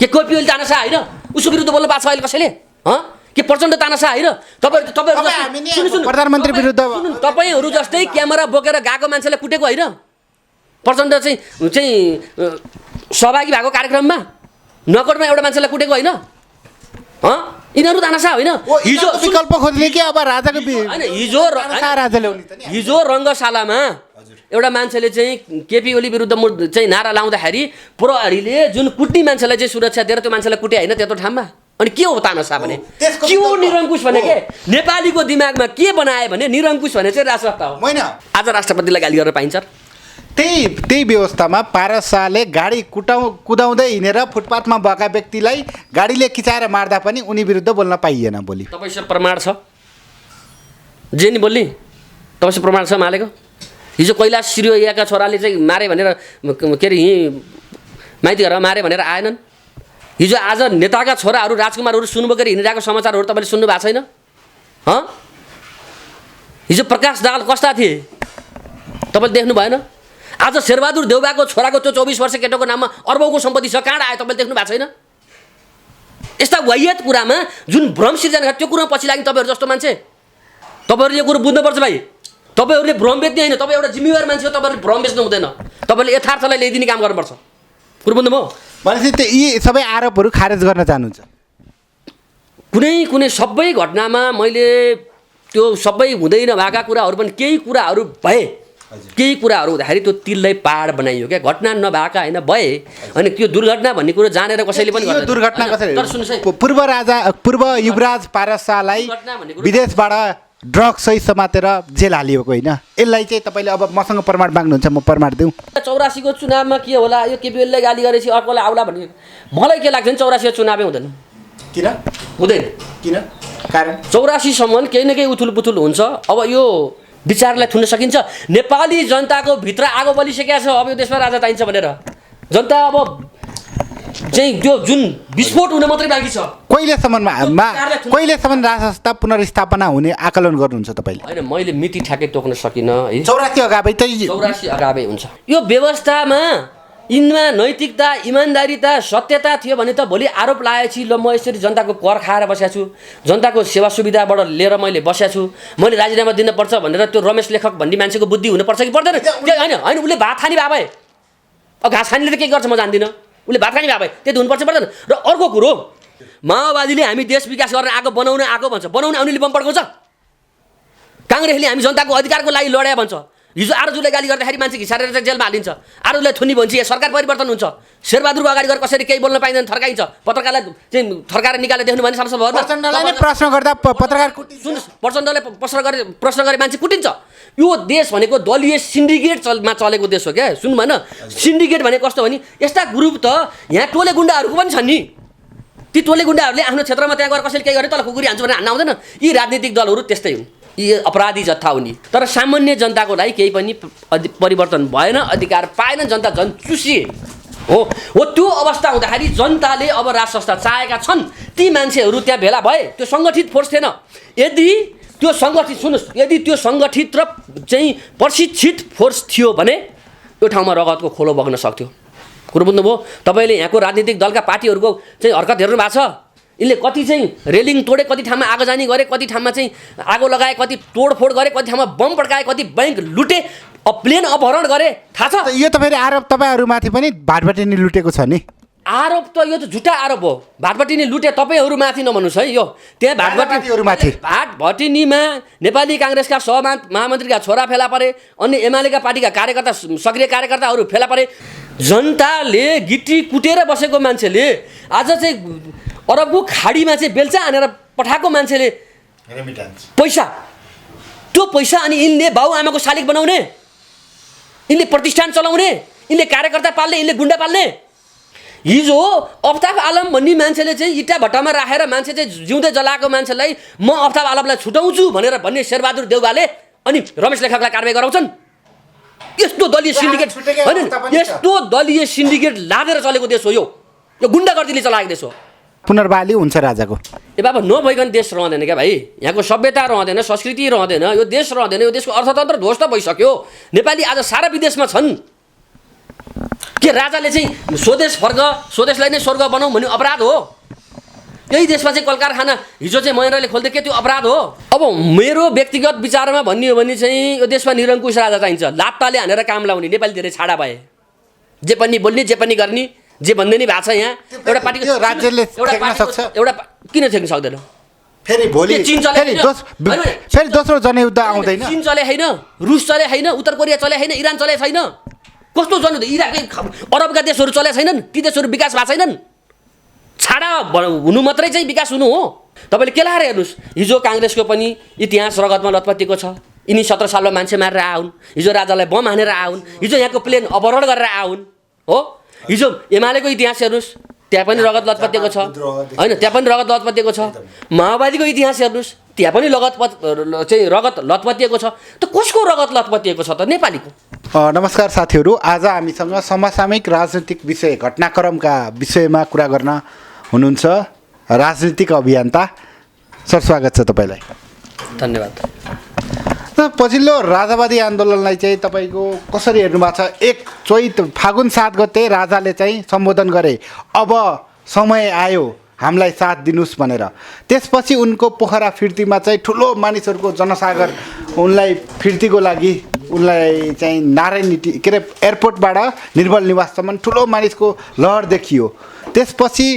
के कोपी ओली तानासा होइन उसको विरुद्ध बोल्नु पाएको छ अहिले कसैले के प्रचण्ड तानासा होइन तपाईँहरू प्रधानमन्त्री विरुद्ध तपाईँहरू जस्तै क्यामेरा बोकेर गएको मान्छेलाई कुटेको होइन प्रचण्ड चाहिँ सहभागी भएको कार्यक्रममा नकटमा एउटा मान्छेलाई कुटेको होइन यिनीहरू तानासा होइन हिजो विकल्प खोज्ने कि अब राजाको होइन हिजो रङ्गशालामा एउटा मान्छेले चाहिँ केपी ओली विरुद्ध चाहिँ नारा लाउँदाखेरि प्रहरीले जुन कुट्ने मान्छेलाई चाहिँ सुरक्षा दिएर त्यो मान्छेलाई कुटे होइन त्यत्रो ठाउँमा अनि के हो तानासा भने के हो निरङ्कुश भने के नेपालीको दिमागमा के बनायो भने निरङ्कुश भने चाहिँ राजसत्ता हो आज राष्ट्रपतिलाई गाली गरेर पाइन्छ त्यही व्यवस्थामा पारस शाहले गाडी कुदाउँदै हिँडेर फुटपाथमा भएका व्यक्तिलाई गाडीले खिचाएर मार्दा पनि उनी विरुद्ध बोल्न पाइएन बोली तपाईँसँग प्रमाण छ जे नि बोल्ने तपाईँसँग प्रमाण छ मालेको हिजो कैलाश सिरोयाका छोराले चाहिँ मारे भनेर के अरे माइती घरमा मारे भनेर आएनन् हिजो आज नेताका छोराहरू राजकुमारहरू सुनबोकेर हिँडिरहेको समाचारहरू तपाईँले सुन्नु भएको छैन हिजो प्रकाश दाहाल कस्ता थिए तपाईँले देख्नु भएन आज शेरबहादुर देउबाको छोराको त्यो 24 वर्ष केटोको नाममा अर्बौँको सम्पत्ति छ कहाँ आयो तपाईँले देख्नु भएको छैन यस्ता वाहियात कुरामा जुन भ्रम सिर्जना त्यो कुरामा पछि लाग्ने तपाईँहरू जस्तो मान्छे तपाईँहरूले यो कुरो बुझ्नुपर्छ भाइ तपाईँहरूले भ्रम बेच्ने होइन तपाईँ एउटा जिम्मेवार मान्छे हो तपाईँहरूले भ्रम बेच्नु हुँदैन तपाईँले यथार्थलाई ल्याइदिने काम गर्नुपर्छ कुरो बुझ्नुभयो भनेपछि यी सबै आरोपहरू खारेज गर्न चाहनुहुन्छ कुनै सबै घटनामा मैले त्यो सबै हुँदै नभएका कुराहरू पनि केही कुराहरू भए केही कुराहरू हुँदाखेरि त्यो तिललाई पहाड बनाइयो क्या घटना नभएका होइन भए अनि त्यो दुर्घटना भन्ने कुरो जानेर कसैले पनि यो दुर्घटना कसरी पूर्व युवराज पारस शाहलाई विदेशबाट ड्रग्स सहित समातेर जेल हालिएको होइन यसलाई चाहिँ तपाईँले अब मसँग प्रमाण माग्नुहुन्छ म प्रमाण दिउँ 84 को चुनावमा के होला यो केपी ओलीलाई गाली गरेपछि अर्कोलाई आउला भन्ने मलाई के लाग्छ नि 84 को चुनावै हुँदैन किन हुँदैन किन कारण 84 सम्म केही न केही उथुल पुथुल हुन्छ अब यो विचारलाई थुन्न सकिन्छ नेपाली जनताको भित्र आगो बलिसकेको छ अब यो देशमा राजा चाहिन्छ भनेर जनता अब चाहिँ त्यो जुन विस्फोट हुन मात्रै बाँकी छ कहिलेसम्म राजसत्ता पुनर्स्थापना हुने आकलन गर्नुहुन्छ तपाईँले होइन मैले मिति ठ्याक्कै तोक्न सकिनँ है 84 अगावै त 84 अगावै हुन्छ यो व्यवस्थामा यिनमा नैतिकता इमान्दारिता सत्यता थियो भने त भोलि आरोप लगाएपछि ल म यसरी जनताको कर खाएर बसेको छु जनताको सेवा सुविधाबाट लिएर मैले बसेको छु मैले राजीनामा दिनुपर्छ भनेर त्यो रमेश लेखक भन्ने मान्छेको बुद्धि हुनुपर्छ कि पर्दैन होइन होइन उसले भात खाने भए भए अब घाँस खानेले त के गर्छ म जान्दिनँ उसले भात खाने भए भए त्यति हुनुपर्छ पर्दैन र अर्को कुरो माओवादीले हामी देश विकास गर्न आएको बनाउन आएको भन्छ बनाउने आउनेले बम पड्काउँछ काङ्ग्रेसले हामी जनताको अधिकारको लागि लड्या भन्छ हिजो आरजुलाई गाली गर्दाखेरि मान्छे घिसारेर चाहिँ जेलमा हालिन्छ आरजुलाई थुनी भन्छ या सरकार परिवर्तन हुन्छ शेरबहादुरको अगाडि गएर कसरी केही बोल्न पाइँदैन थर्काइन्छ पत्रकारलाई चाहिँ थर्काएर निकालेर देख्नु भने सांसद भयो प्रचण्डलाई प्रश्न गर्दा पत्रकार सुन्नुहोस् प्रचण्डले प्रश्न गरे मान्छे कुटिन्छ यो देश भनेको दलीय सिन्डिकेटमा चलेको देश हो क्या सुन्नु भएन सिन्डिकेट भनेको कस्तो भने यस्ता ग्रुप त यहाँ टोले गुण्डाहरूको पनि छन् नि ती टोले गुण्डाहरूले आफ्नो क्षेत्रमा त्यहाँ गएर कसैले केही गरे तल खुकुरी हान्छ भनेर हान्न आउँदैन यी राजनीतिक दलहरू त्यस्तै हुन् यी अपराधी जत्था हुने तर सामान्य जनताको लागि केही पनि परिवर्तन भएन अधिकार पाएन जनता झन् चुसिए हो त्यो अवस्था हुँदाखेरि जनताले अब राज संस्था चाहेका छन् ती मान्छेहरू त्यहाँ भेला भए त्यो सङ्गठित फोर्स थिएन यदि त्यो सङ्गठित सुन्नुहोस् यदि त्यो सङ्गठित र चाहिँ प्रशिक्षित फोर्स थियो भने यो ठाउँमा रगतको खोलो बग्न सक्थ्यो कुरो बुझ्नुभयो तपाईँले यहाँको राजनीतिक दलका पार्टीहरूको चाहिँ हरकत हेर्नु भएको छ यिनले कति चाहिँ रेलिङ तोडे कति ठाउँमा आगोजानी गरे कति ठाउँमा चाहिँ आगो लगाए कति तोडफोड गरे कति ठाउँमा बम पड्काए कति बैंक लुटे प्लेन अपहरण गरे थाहा छ यो त फेरि आरोप तपाईँहरूमाथि पनि भाटभटिनी लुटेको छ नि आरोप त यो त झुटा आरोप हो भाटभटिनी लुटे तपाईँहरूमाथि नभन्नुहोस् है यो त्यहाँ भाटभटिनीमा नेपाली काङ्ग्रेसका महामन्त्रीका छोरा फेला परे अन्य एमालेका पार्टीका कार्यकर्ता सक्रिय कार्यकर्ताहरू फेला परे जनताले गिटी कुटेर बसेको मान्छेले आज चाहिँ अरबको खाडीमा चाहिँ बेल्चा हानेर पठाएको मान्छेले पैसा त्यो पैसा अनि यिनले बाबुआमाको शालिग बनाउने यिनले प्रतिष्ठान चलाउने यिनले कार्यकर्ता पाल्ने यिनले गुन्डा पाल्ने हिजो अफ्ताब आलम भन्ने मान्छेले चाहिँ इटा भट्टामा राखेर मान्छे चाहिँ जिउँदै जलाएको मान्छेलाई म अफ्ताब आलमलाई छुटाउँछु भनेर भन्ने शेरबहादुर देउवाले अनि रमेश लेखकलाई कारबाही गराउँछन् यस्तो दलीय सिन्डिकेट होइन यस्तो दलीय सिन्डिकेट लादेर चलेको देश हो यो गुन्डागर्दीले चलाएको देश हो पुनर्बहाली हुन्छ राजाको ए बाबा नभइकन देश रहँदैन क्या भाइ यहाँको सभ्यता रहँदैन संस्कृति रहँदैन यो देश रहँदैन यो देशको अर्थतन्त्र ध्वस्त भइसक्यो नेपाली आज सारा विदेशमा छन् के राजाले चाहिँ स्वदेश फर्क, स्वदेशलाई नै स्वर्ग बनाऊ भन्ने अपराध हो? यही देशमा चाहिँ कल कारखाना हिजो चाहिँ महेन्द्रले खोल्दै के त्यो अपराध हो? अब मेरो व्यक्तिगत विचारमा भन्ने हो भने चाहिँ यो देशमा निरङ्कुश राजा चाहिन्छ, लात्ताले हानेर काम लाउने। नेपाली धेरै छाडा भए, जे पनि बोल्ने, जे पनि गर्ने, जे भन्दै नि भएको छ यहाँ। एउटा पार्टीको राज्यले ठेक्न सक्छ, एउटा किन ठेक्न सक्दैन? फेरि भोलि फेरि दोस्रो जनयुद्ध आउँदैन। चीन चले छैन, रुस चले छैन, उत्तर कोरिया चले छैन, इरान चले छैन। कस्तो जनयुद्ध? इराकै अरबका देशहरू चले छैनन्, ती देशहरू विकास भएको छैनन्। छाडा हुनु मात्रै चाहिँ विकास हुनु हो? तपाईँले के लाएर हेर्नुहोस्, हिजो काङ्ग्रेसको पनि इतिहास रगतमा लतपतिएको छ। यिनी 17 सालमा मान्छे मारेर आउन्, हिजो राजालाई बम हानेर आउन्, हिजो यहाँको प्लेन अपहरण गरेर आउन् हो। हिजो एमालेको इतिहास हेर्नुहोस्, त्यहाँ पनि रगत लतपतिएको छ होइन, त्यहाँ पनि रगत लतपतिएको छ। माओवादीको इतिहास हेर्नुहोस्, त्यहाँ पनि रगत लतपतिएको छ। त कसको रगत लतपतिएको छ त? नेपालीको। नमस्कार साथीहरू, आज हामीसँग समसामयिक राजनीतिक विषय घटनाक्रमका विषयमा कुरा गर्न हुनुहुन्छ राजनीतिक अभियन्ता। सर, स्वागत छ तपाईँलाई। धन्यवाद। पछिल्लो राजावादी आन्दोलनलाई चाहिँ तपाईँको कसरी हेर्नु भएको छ? 1 चैत फागुन 7 गते राजाले चाहिँ सम्बोधन गरे, अब समय आयो हामीलाई साथ दिनुहोस् भनेर। त्यसपछि उनको पोखरा फिर्तीमा चाहिँ ठुलो मानिसहरूको जनसागर उनलाई फिर्तीको लागि उनलाई चाहिँ नारायण के अरे एयरपोर्टबाट निर्मल निवाससम्म ठुलो मानिसको लहर देखियो। त्यसपछि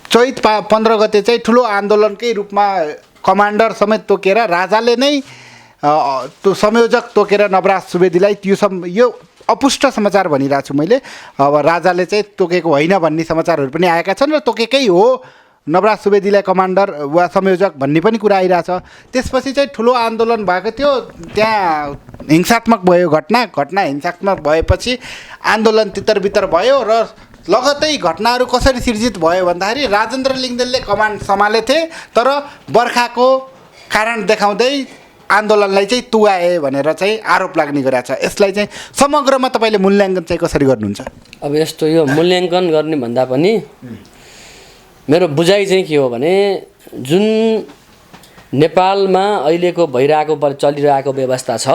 चैत 15 गते चाहिँ ठुलो आन्दोलनकै रूपमा कमान्डर समेत तोकेर राजाले नै त्यो संयोजक तोकेर नवराज सुवेदीलाई यो अपुष्ट समाचार भनिरहेको छु मैले। अब राजाले चाहिँ तोकेको होइन भन्ने समाचारहरू पनि आएका छन् र तोकेकै हो नवराज सुवेदीलाई कमान्डर वा संयोजक भन्ने पनि कुरा आइरहेछ। त्यसपछि चाहिँ ठुलो आन्दोलन भएको थियो, त्यहाँ हिंसात्मक भयो घटना हिंसात्मक भएपछि आन्दोलन तितरबितर भयो र लगतै घटनाहरू कसरी सिर्जित भयो भन्दाखेरि राजेन्द्र लिङ्गदेनले कमान्ड सम्हालेथे, तर बर्खाको कारण देखाउँदै आन्दोलनलाई चाहिँ तुगाए भनेर चाहिँ आरोप लाग्ने गरेको छ। यसलाई चाहिँ समग्रमा तपाईँले मूल्याङ्कन चाहिँ कसरी गर्नुहुन्छ? अब यस्तो यो मूल्याङ्कन गर्ने भन्दा पनि मेरो बुझाइ चाहिँ के हो भने, जुन नेपालमा अहिलेको भइरहेको चलिरहेको व्यवस्था छ,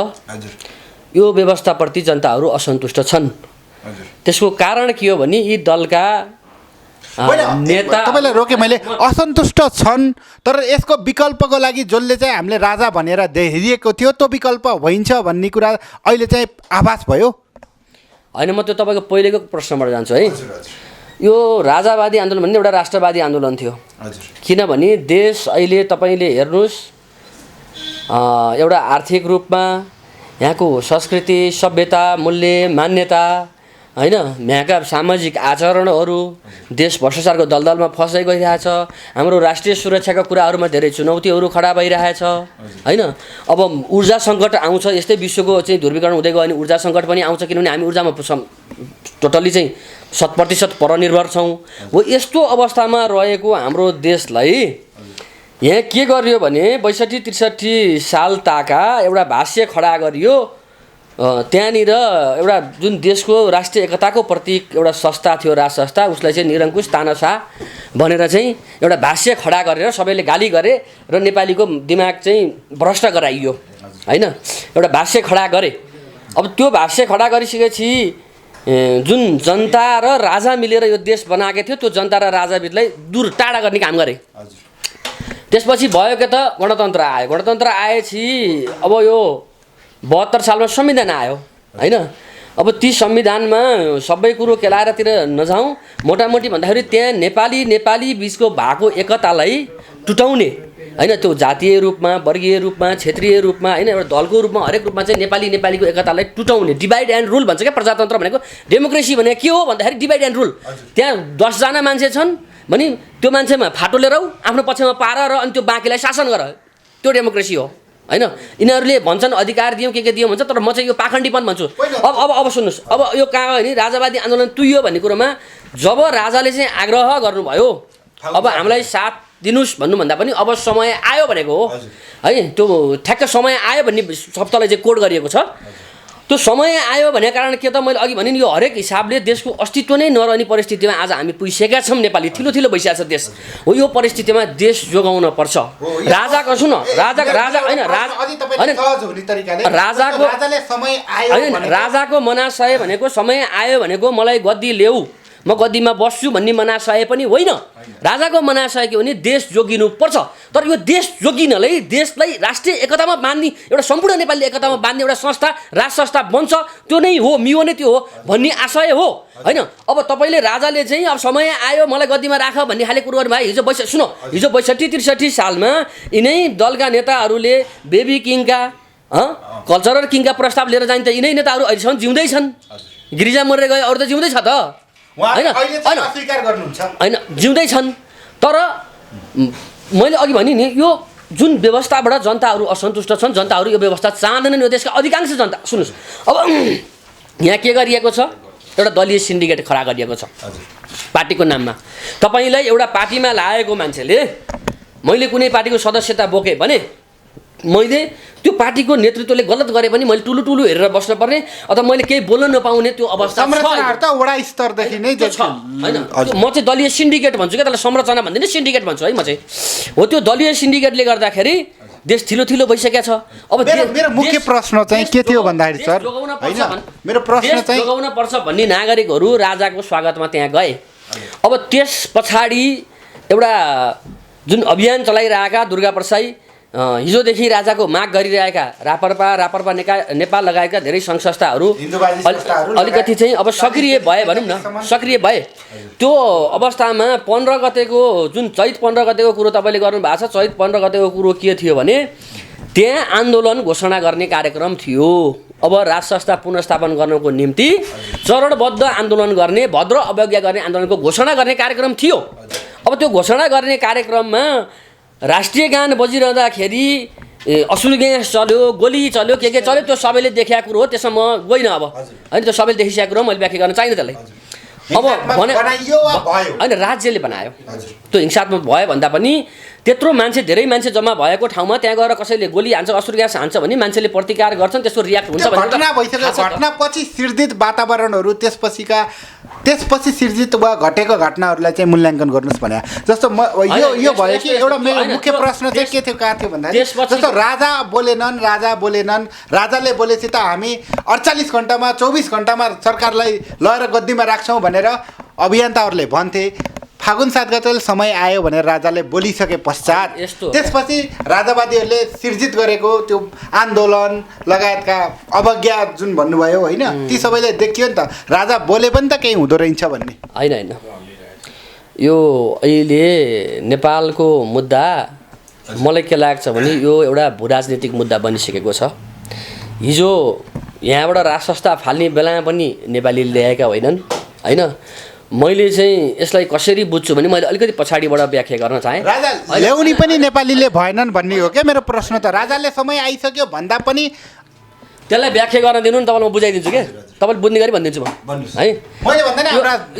यो व्यवस्थाप्रति जनताहरू असन्तुष्ट छन्। त्यसको कारण के हो भने यी दलका नेता, तपाईँलाई रोके मैले, असन्तुष्ट छन्, तर यसको विकल्पको लागि जसले चाहिँ हामीले राजा भनेर हेरिएको थियो त्यो विकल्प भइन्छ भन्ने कुरा अहिले चाहिँ आभास भयो होइन? म त्यो तपाईँको पहिलेको प्रश्नबाट जान्छु है। यो राजावादी आन्दोलन भन्ने एउटा राष्ट्रवादी आन्दोलन थियो। किनभने देश अहिले तपाईँले हेर्नुहोस्, एउटा आर्थिक रूपमा यहाँको संस्कृति, सभ्यता, मूल्य, मान्यता होइन, यहाँका सामाजिक आचरणहरू देश भ्रष्टाचारको दलदलमा फस्दै गइरहेछ। हाम्रो राष्ट्रिय सुरक्षाका कुराहरूमा धेरै चुनौतीहरू खडा भइरहेछ होइन। अब ऊर्जा सङ्कट आउँछ, यस्तै विश्वको चाहिँ ध्रुवीकरण हुँदै गयो भने ऊर्जा सङ्कट पनि आउँछ, किनभने हामी ऊर्जामा टोटल्ली चाहिँ 100% परनिर्भर छौँ। हो यस्तो अवस्थामा रहेको हाम्रो देशलाई यहाँ के गरियो भने 62-63 साल ताका एउटा भाष्य खडा गरियो। त्यहाँनिर एउटा जुन देशको राष्ट्रिय एकताको प्रतीक एउटा संस्था थियो, राज संस्था, उसलाई चाहिँ निरङ्कुश तानाशाह भनेर चाहिँ एउटा भाष्य खडा गरेर सबैले गाली गरे र नेपालीको दिमाग चाहिँ भ्रष्ट गराइयो होइन। एउटा भाष्य खडा गरे। अब त्यो भाष्य खडा गरिसकेपछि जुन जनता र राजा मिलेर यो देश बनाएको थियो, त्यो जनता र राजाबिचलाई दूर टाढा गर्ने काम गरे। त्यसपछि भयो के त गणतन्त्र आयो। गणतन्त्र आएपछि अब यो 72 सालमा संविधान आयो होइन। अब ती संविधानमा सबै कुरो केलाएरतिर नजाउँ, मोटामोटी भन्दाखेरि त्यहाँ नेपाली बिचको भएको एकतालाई टुटाउने होइन, त्यो जातीय रूपमा, वर्गीय रूपमा, क्षेत्रीय रूपमा होइन, एउटा दलको रूपमा, हरेक रूपमा चाहिँ नेपालीको एकतालाई टुटाउने, डिभाइड एन्ड रुल भन्छ क्या प्रजातन्त्र भनेको। डेमोक्रेसी भनेको के हो भन्दाखेरि डिभाइड एन्ड रुल। त्यहाँ 10 जना मान्छे छन् भने त्यो मान्छेमा फाटो लिएर आफ्नो पक्षमा पार र अनि त्यो बाँकीलाई शासन गर, त्यो डेमोक्रेसी हो होइन। यिनीहरूले भन्छन् अधिकार दियौँ के दियौँ भन्छ, तर म चाहिँ यो पाखण्डीपन भन्छु। अब सुन्नुहोस्, अब यो कहाँ हो भने राजावादी आन्दोलन तुइयो भन्ने कुरोमा जब राजाले चाहिँ आग्रह गर्नुभयो, अब हामीलाई साथ दिनुहोस् भन्नुभन्दा पनि अब समय आयो भनेको हो है। त्यो ठ्याक्क समय आयो भन्ने शब्दलाई चाहिँ कोड गरिएको छ। त्यो समय आयो भन्ने कारण के त मैले अघि भने नि यो हरेक हिसाबले देशको अस्तित्व नै नरहने परिस्थितिमा आज हामी पुगिसकेका छौँ। नेपाली ठुलो ठुलो भइसकेको छ देश हो। यो परिस्थितिमा देश जोगाउन पर्छ। राजाको सुन राजा होइन राजाको मनाशय भनेको समय आयो भनेको मलाई गद्दी ल्याऊ म गद्दीमा बस्छु भन्ने मनाशय पनि होइन। राजाको मनाशय के भने देश जोगिनु पर्छ। तर यो देश जोगिनलाई देशलाई राष्ट्रिय एकतामा बाँध्ने एउटा सम्पूर्ण नेपाली एकतामा बाँध्ने एउटा संस्था राज संस्था बन्छ त्यो नै हो मियो नै त्यो हो भन्ने आशय हो होइन। अब तपाईँले राजाले चाहिँ अब समय आयो मलाई गद्दीमा राख भन्ने खाले कुरो गर्नुभयो। हिजो 62-63 सालमा यिनै दलका नेताहरूले बेबी किङका कल्चरल किङका प्रस्ताव लिएर जान्छ। यिनै नेताहरू अहिलेसम्म जिउँदै छन्। गिरिजा मरेर गए अरू त जिउँदै छ त होइन जिउँदै छन्। तर मैले अघि भने नि यो जुन व्यवस्थाबाट जनताहरू असन्तुष्ट छन्। जनताहरू यो व्यवस्था चाहँदैनन्। यो देशका अधिकांश जनता सुन्नुहोस् अब यहाँ के गरिएको छ एउटा दलीय सिन्डिकेट खडा गरिएको छ पार्टीको नाममा। तपाईँलाई एउटा पार्टीमा लागेको मान्छेले मैले कुनै पार्टीको सदस्यता बोकेँ भने मैले त्यो पार्टीको नेतृत्वले गलत गरे पनि मैले टुलु हेरेर बस्नुपर्ने अथवा मैले केही बोल्न नपाउने त्यो अवस्था वडा स्तरदेखि नै छ होइन। म चाहिँ दलीय सिन्डिकेट भन्छु क्या, त्यसलाई संरचना भन्दिनँ सिन्डिकेट भन्छु है म चाहिँ। हो त्यो दलीय सिन्डिकेटले गर्दाखेरि देश ठिलो भइसकेको छ। अब मेरो मुख्य प्रश्न चाहिँ के थियो भन्दाखेरि सर मेरो प्रश्न चाहिँ जोगाउन पर्छ भन्ने नागरिकहरू राजाको स्वागतमा त्यहाँ गए। अब त्यस पछाडि एउटा जुन अभियान चलाइरहेका दुर्गा प्रसाई हिजोदेखि राजाको माग गरिरहेका रापरपा नेपाल लगायतका धेरै सङ्घ संस्थाहरू अलिकति चाहिँ अब सक्रिय भए भनौँ न सक्रिय भए। त्यो अवस्थामा 15 गतेको जुन चैत 15 गतेको कुरो तपाईँले गर्नुभएको छ। चैत 15 गतेको कुरो के थियो भने त्यहाँ आन्दोलन घोषणा गर्ने कार्यक्रम थियो। अब राज संस्था पुनर्स्थापन गर्नको निम्ति चरणबद्ध आन्दोलन गर्ने भद्र अवज्ञा गर्ने आन्दोलनको घोषणा गर्ने कार्यक्रम थियो। अब त्यो घोषणा गर्ने कार्यक्रममा राष्ट्रिय गान बजिरहँदाखेरि असुर ग्यास चल्यो, गोली चल्यो, के चल्यो त्यो सबैले देखेको कुरो हो। त्यसमा म गइनँ अब होइन। त्यो सबैले देखिसकेको कुरो मैले व्याख्या गर्न चाहिँदैन त्यसलाई। अब भने होइन राज्यले बनायो त्यो हिंसात्मक भयो भन्दा पनि त्यत्रो मान्छे धेरै मान्छे जम्मा भएको ठाउँमा त्यहाँ गएर कसैले गोली हान्छ असुर ग्यास हान्छ भने मान्छेले प्रतिकार गर्छन् त्यसको रियाक्ट हुन्छ घटना भइसक्यो। घटनापछि सिर्जित वातावरणहरू त्यसपछि सिर्जित वा घटेको घटनाहरूलाई चाहिँ मूल्याङ्कन गर्नुहोस् भने जस्तो यो भयो कि एउटा मेरो मुख्य प्रश्न चाहिँ के थियो कहाँ थियो भन्दाखेरि जस्तो राजा बोलेनन् राजाले बोलेपछि त हामी 48 घण्टामा 24 घण्टामा सरकारलाई लगेर गद्दीमा राख्छौँ भनेर अभियन्ताहरूले भन्थे। फागुन 7 गते समय आयो भनेर राजाले बोलिसके पश्चात त्यसपछि राजावादीहरूले सिर्जित गरेको त्यो आन्दोलन लगायतका अवज्ञा जुन भन्नुभयो होइन ती सबैले देखियो नि त। राजा बोले पनि त केही हुँदो रहेछ भन्ने होइन। यो अहिले नेपालको मुद्दा मलाई के लाग्छ भने यो एउटा भूराजनीतिक मुद्दा बनिसकेको छ। हिजो यहाँबाट राज संस्था फाल्ने बेलामा पनि नेपाली ल्याएका होइनन् होइन। मैले चाहिँ यसलाई कसरी बुझ्छु भने मैले अलिकति पछाडिबाट व्याख्या गर्न चाहेँ। राजा ल्याउने पनि नेपालीले भएनन् भन्ने हो क्या मेरो प्रश्न त। राजाले समय आइसक्यो भन्दा पनि त्यसलाई व्याख्या गर्न दिनु नि तपाईँलाई म बुझाइदिन्छु क्या। तपाईँले बुझ्ने गरी भनिदिन्छु म है।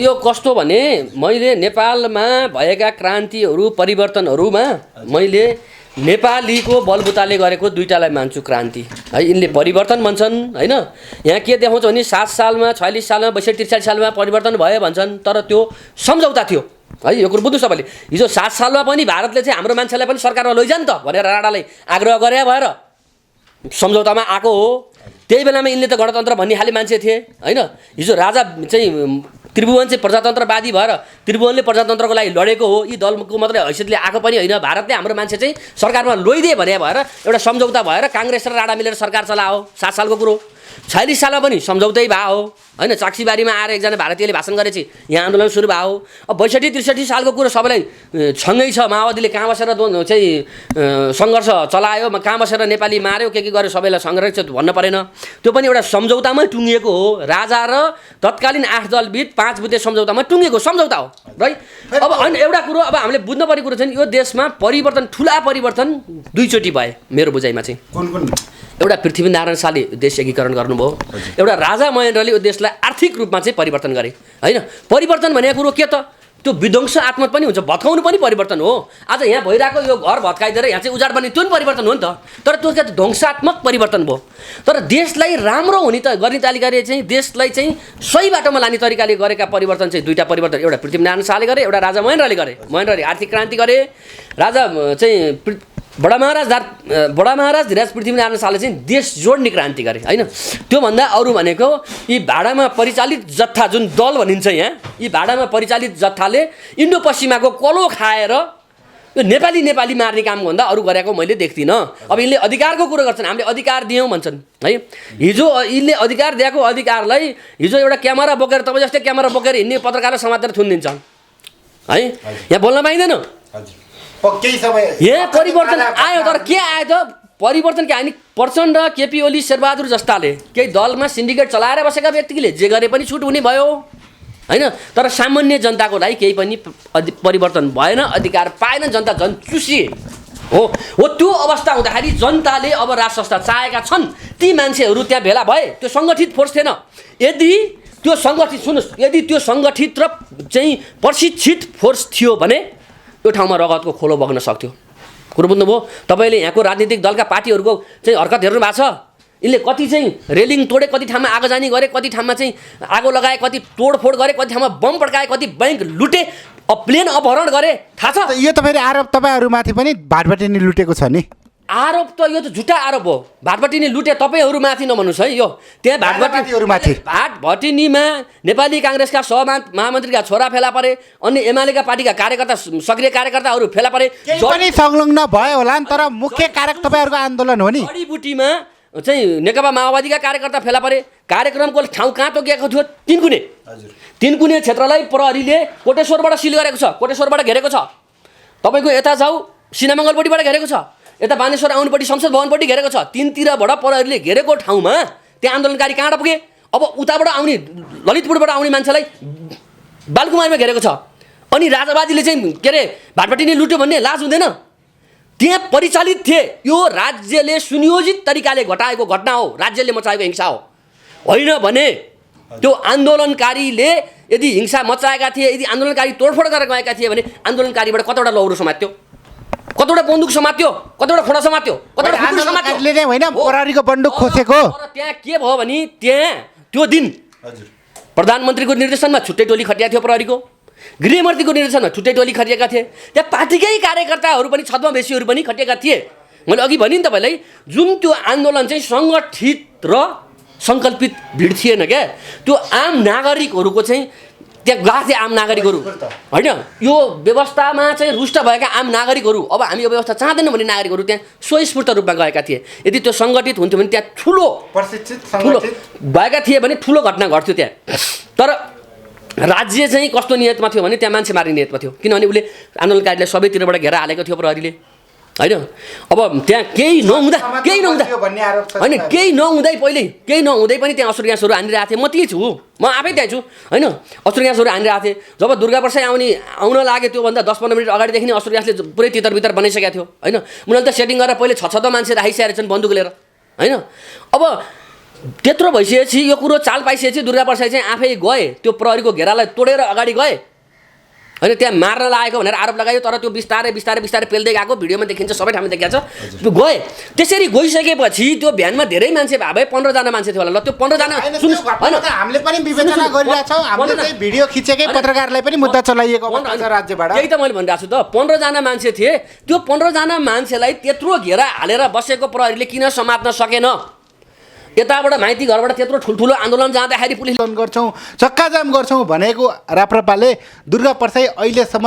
यो कस्तो भने मैले नेपालमा भएका क्रान्तिहरू परिवर्तनहरूमा मैले नेपालीको बलबुताले गरेको दुईटालाई मान्छु क्रान्ति है। यिनले परिवर्तन भन्छन् होइन। यहाँ के देखाउँछ भने 7 सालमा 46 सालमा 62-63 सालमा परिवर्तन भयो भन्छन् तर त्यो सम्झौता थियो है। यो कुरो बुझ्नुहोस् तपाईँले। हिजो 7 सालमा पनि भारतले चाहिँ हाम्रो मान्छेलाई पनि सरकारमा लैजान् त भनेर राणालाई आग्रह गरे भएर सम्झौतामा आएको हो। त्यही बेलामा यिनले त गणतन्त्र भन्ने खाले मान्छे थिए होइन। हिजो राजा चाहिँ त्रिभुवन चाहिँ प्रजातन्त्रवादी भएर त्रिभुवनले प्रजातन्त्रको लागि लडेको हो। यी दलको मात्रै हैसियतले आएको पनि होइन। भारतले हाम्रो मान्छे चाहिँ सरकारमा लैदिए भने भएर एउटा सम्झौता भएर काङ्ग्रेस र राणा मिलेर सरकार चलाओ। 7 सालको कुरो। 46 सालमा पनि सम्झौतै भयो होइन। चाक्सीबारीमा आएर एकजना भारतीयले भाषण गरेपछि यहाँ आन्दोलन सुरु भयो। अब 62-63 सालको कुरो सबैलाई सँगै छ। माओवादीले कहाँ बसेर चाहिँ सङ्घर्ष चलायो, कहाँ बसेर नेपाली मार्यो, के गर्यो सबैलाई सङ्घर्ष भन्नु परेन। त्यो पनि एउटा सम्झौतामै टुङ्गिएको हो। राजा र तत्कालीन 8 दलबिच 5 बुँदे सम्झौतामा टुङ्गिएको सम्झौता हो है। अब होइन एउटा कुरो अब हामीले बुझ्नुपर्ने कुरो चाहिँ यो देशमा परिवर्तन ठुला परिवर्तन दुईचोटि भए मेरो बुझाइमा चाहिँ। एउटा पृथ्वीनारायण शाहले देश एकीकरण गर्नुभयो। एउटा राजा महेन्द्रले यो देशलाई आर्थिक रूपमा चाहिँ परिवर्तन गरे होइन। परिवर्तन भनेको कुरो के त त्यो विध्वंसात्मक पनि हुन्छ, भत्काउनु पनि परिवर्तन हो। आज यहाँ भइरहेको यो घर भत्काइदिएर यहाँ चाहिँ उजाड बन्ने त्यो पनि परिवर्तन हो नि त, तर त्यो चाहिँ ध्वंसात्मक परिवर्तन भयो। तर देशलाई राम्रो हुने त गर्ने तरिकाले चाहिँ देशलाई चाहिँ सही बाटोमा लाने तरिकाले गरेका परिवर्तन चाहिँ दुईवटा परिवर्तन, एउटा पृथ्वीनारायण शाहले गरे, एउटा राजा महेन्द्रले गरे। महेन्द्रले आर्थिक क्रान्ति गरे, राजा चाहिँ बडा महाराज धीराज पृथ्वीनारायण शाहले चाहिँ देश जोड्ने क्रान्ति गरे होइन। त्योभन्दा अरू भनेको यी भाडामा परिचालित जत्था जुन दल भनिन्छ यहाँ, यी भाडामा परिचालित जत्थाले इन्डो पश्चिमाको कलो खाएर यो नेपाली मार्ने काम भन्दा अरू गरेको मैले देख्दिनँ। अब यिनले अधिकारको कुरो गर्छन्, हामीले अधिकार दियौँ भन्छन् है। हिजो यिनले अधिकार दिएको अधिकारलाई हिजो एउटा क्यामेरा बोकेर तपाईँ जस्तै क्यामेरा बोकेर हिँड्ने पत्रकारलाई समातेर थुनिदिन्छ है, यहाँ बोल्न पाइँदैन। यहाँ परिवर्तन आयो, तर के आयो त परिवर्तन के आयो नि, प्रचण्ड, केपी ओली, शेरबहादुर जस्ताले केही दलमा सिन्डिकेट चलाएर बसेका व्यक्तिले जे गरे पनि छुट हुने भयो होइन। तर सामान्य जनताको लागि केही पनि परिवर्तन भएन, अधिकार पाएन, जनता झन् चुसिए हो। त्यो अवस्था हुँदाखेरि जनताले अब राज संस्था चाहेका छन्, ती मान्छेहरू त्यहाँ भेला भए। त्यो सङ्गठित फोर्स थिएन। यदि त्यो सङ्गठित सुन्नुहोस्, यदि त्यो सङ्गठित र चाहिँ प्रशिक्षित फोर्स थियो भने यो ठाउँमा रगतको खोलो बग्न सक्थ्यो। कुरो बुझ्नुभयो? तपाईँले यहाँको राजनीतिक दलका पार्टीहरूको चाहिँ हरकत हेर्नु भएको छ। यिनले कति चाहिँ रेलिङ तोडे, कति ठाउँमा आगोजानी गरे, कति ठाउँमा चाहिँ आगो लगाए, कति तोडफोड गरे, कति ठाउँमा बम पड्काए, कति ब्याङ्क लुटे, प्लेन अपहरण गरे, थाहा छ? यो त फेरि आरोप तपाईँहरूमाथि पनि भाटभटिनी लुटेको छ नि। आरोप त यो त झुटा आरोप हो। भाटभटिनी लुटे तपाईँहरूमाथि नभन्नुहोस् है। यो त्यहाँ भाटभटिनीमा नेपाली काङ्ग्रेसका महामन्त्रीका छोरा फेला परे, अन्य एमालेका पार्टीका कार्यकर्ता, सक्रिय कार्यकर्ताहरू फेला परे। पनि संलग्न भयो होला नि, तर मुख्य कारक तपाईँहरूको आन्दोलन हो नि। जडीबुटीमा चाहिँ नेकपा माओवादीका कार्यकर्ता फेला परे। कार्यक्रमको ठाउँ कहाँ तोकिएको थियो? तिनकुने क्षेत्रलाई प्रहरीले कोटेश्वरबाट सिल गरेको छ, कोटेश्वरबाट घेरेको छ। तपाईँको यता जाऊ सिनामङ्गलपट्टिबाट घेरेको छ, यता बानेश्वर आउनुपट्टि संसद भवनपट्टि घेरेको छ। तिनतिरबाट प्रहरीले घेरेको ठाउँमा त्यहाँ आन्दोलनकारी कहाँबाट पुगे? अब उताबाट आउने ललितपुरबाट आउने मान्छेलाई बालकुमारीमा घेरेको छ। अनि राजावादीले चाहिँ के अरे भाटभटिनी लुट्यो भन्ने लाज हुँदैन? त्यहाँ परिचालित थिए। यो राज्यले सुनियोजित तरिकाले घटाएको घटना हो, राज्यले मचाएको हिंसा हो। होइन भने त्यो आन्दोलनकारीले यदि हिंसा मचाएका थिए, यदि आन्दोलनकारी तोडफोड गरेर गएका थिए भने आन्दोलनकारीबाट कतिवटा लौरो समात्यो, कतिवटा बन्दुक समात्यो, कतिवटा खोडा समात्यो, कतिवटा खुकुरी समात्यो होइन, प्रहरीको बन्दुक खोसेको। त्यहाँ के भयो भने त्यहाँ त्यो दिन प्रधानमन्त्रीको निर्देशनमा छुट्टै टोली खटिया थियो, प्रहरीको गृहमन्त्रीको निर्देशनमा छुट्टै टोली खटिएका थिए। त्यहाँ पार्टीकै कार्यकर्ताहरू पनि छद्मवेशीहरू पनि खटिएका थिए। मैले अघि भने नि तपाईँलाई, जुन त्यो आन्दोलन चाहिँ सङ्गठित र सङ्कल्पित भिड थिएन क्या, त्यो आम नागरिकहरूको चाहिँ त्यहाँ गएको थिए। आम नागरिकहरू होइन, यो व्यवस्थामा चाहिँ रुष्ट भएका आम नागरिकहरू, अब हामी यो व्यवस्था चाहँदैनौँ भन्ने नागरिकहरू त्यहाँ स्वस्फूर्त रूपमा गएका थिए। यदि त्यो सङ्गठित हुन्थ्यो भने त्यहाँ ठुलो भएका थिए भने ठुलो घटना घट्थ्यो त्यहाँ। तर राज्य चाहिँ कस्तो नियतमा थियो भने त्यहाँ मान्छे मार्ने नियतमा थियो, किनभने उसले आन्दोलनकारीलाई सबैतिरबाट घेरा हालेको थियो प्रहरीले होइन। अब त्यहाँ केही नहुँदा होइन, केही नहुँदै पहिले केही नहुँदै पनि त्यहाँ असुर ग्यासहरू हानिरहेको थिएँ। म त्यही छु, म आफै त्यहाँ छु होइन। असुर ग्यासहरू हानिरहेको थिएँ। जब दुर्गा वर्षै आउन लाग्यो त्योभन्दा 10-15 मिनट अगाडिदेखि नै असुर ग्यासले पुरै तितर बनाइसकेको थियो होइन। उनीहरूले त सेटिङ गरेर पहिले 6 मान्छे राखिसकेका छन् बन्दुक लिएर होइन। अब त्यत्रो भइसकेपछि यो कुरो चाल पाइसकेपछि दुर्गा प्रसाद चाहिँ आफै गए, त्यो प्रहरीको घेरालाई तोडेर अगाडि गए होइन। त्यहाँ मार्न लागेको भनेर आरोप लगायो, तर त्यो बिस्तारै पेल्दै गएको भिडियोमा देखिन्छ, सबै ठाउँमा देखिन्छ। त्यो गए। त्यसरी गइसकेपछि त्यो भ्यानमा धेरै मान्छे भए 15जना मान्छे थियो होला। ल त्यो 15जना सुन्नुहोस् होइन, हामीले पनि विवेचना गरिरहेछौँ। हामीले चाहिँ भिडियो खिचेकै पत्रकारलाई पनि मुद्दा चलाइएको राज्यबाट। त्यही त मैले भनिरहेको छु त, 15जना मान्छे थिए। त्यो 15जना मान्छेलाई त्यत्रो घेरा हालेर बसेको प्रहरीले किन समात्न सकेन? यताबाट माइती घरबाट त्यत्रो ठुल्ठुलो आन्दोलन जाँदाखेरि पुलिस गर्छौँ, चक्काजाम गर्छौँ भनेको राप्रपाले दुर्गा प्रसाई अहिलेसम्म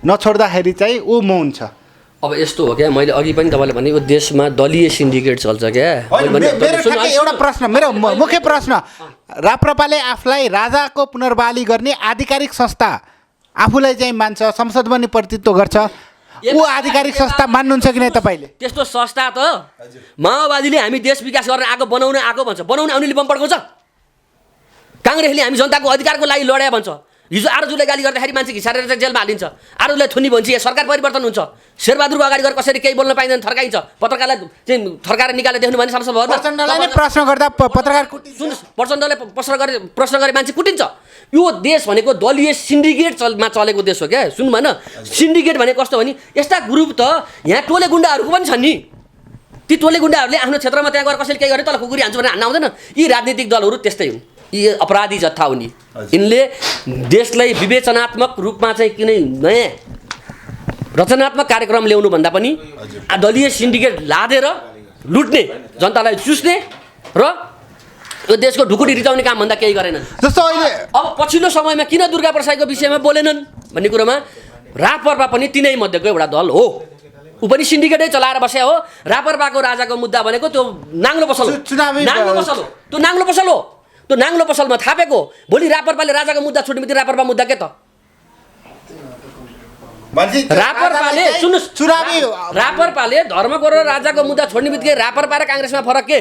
नछोड्दाखेरि चाहिँ ऊ मौन छ। अब यस्तो हो क्या, मैले अघि पनि तपाईँले भने यो देशमा दलीय सिन्डिकेट चल्छ क्या। एउटा प्रश्न, मेरो मुख्य प्रश्न, राप्रपाले आफूलाई राजाको पुनर्बहाली गर्ने आधिकारिक संस्था आफूलाई चाहिँ मान्छ, संसदमा नि प्रतिनिधित्व गर्छ, ऊ आधिकारिक संस्था मान्नुहुन्छ कि नै तपाईँले? त्यस्तो संस्था त माओवादीले हामी देश विकास गर्न बनाउन आएको भन्छ, बनाउन आउनेले बम पड्काउँछ। काङ्ग्रेसले हामी जनताको अधिकारको लागि लड्या भन्छ, हिजो आरोजुले गाली गर्दाखेरि मान्छे घिसारेर चाहिँ जेलमा हालिन्छ, आरोजुलाई थुनी भन्छ, या सरकार परिवर्तन हुन्छ। शेरबहादुरको अगाडि गएर कसरी केही बोल्न पाइँदैन, थर्काइन्छ, पत्रकारलाई चाहिँ थर्काएर निकालेर देख्नु भने संसद भवनमा प्रचण्डलाई नै प्रश्न गर्दा पत्रकार सुन्नुहोस्, प्रचण्डले प्रश्न गरे मान्छे कुटिन्छ। यो देश भनेको दलीय सिन्डिकेटमा चलेको देश हो क्या। सुन्नु भएन, सिन्डिकेट भनेको कस्तो भने यस्ता ग्रुप त यहाँ टोले गुन्डाहरूको पनि छन् नि। ती टोले गुन्डाहरूले आफ्नो क्षेत्रमा त्यहाँ गएर कसैले केही गरे तल कुकुरी हान्छ भनेर हान्न आउँदैन। यी राजनीतिक दलहरू त्यस्तै हुन्, यी अपराधी जत्था हुन्। यिनले देशलाई विवेचनात्मक रूपमा चाहिँ किनै नयाँ रचनात्मक कार्यक्रम ल्याउनु भन्दा पनि दलीय सिन्डिकेट लादेर लुट्ने, जनतालाई चुस्ने र यो देशको ढुकुटी रिचाउने काम भन्दा केही गरेनन्। जस्तो अहिले अब पछिल्लो समयमा किन दुर्गा प्रसाईको विषयमा बोलेनन् भन्ने कुरोमा रापरपा पनि तिनै मध्येको एउटा दल हो। ऊ पनि सिन्डिकेटै चलाएर बस्या हो। रापरपाको राजाको मुद्दा भनेको त्यो नाङ्लो पसल हो। नाङ्लो पसल हो, त्यो नाङ्लो पसल हो। त्यो नाङ्लो पसलमा थापेको। भोलि रापरपाले राजाको मुद्दा छुट्ने बित्तिकै रापरपा मुद्दा के त? रापरपाले सुन्नुहोस्, रापरपाले धर्मको र राजाको मुद्दा छोड्ने बित्तिकै रापरपा र काङ्ग्रेसमा फरक के?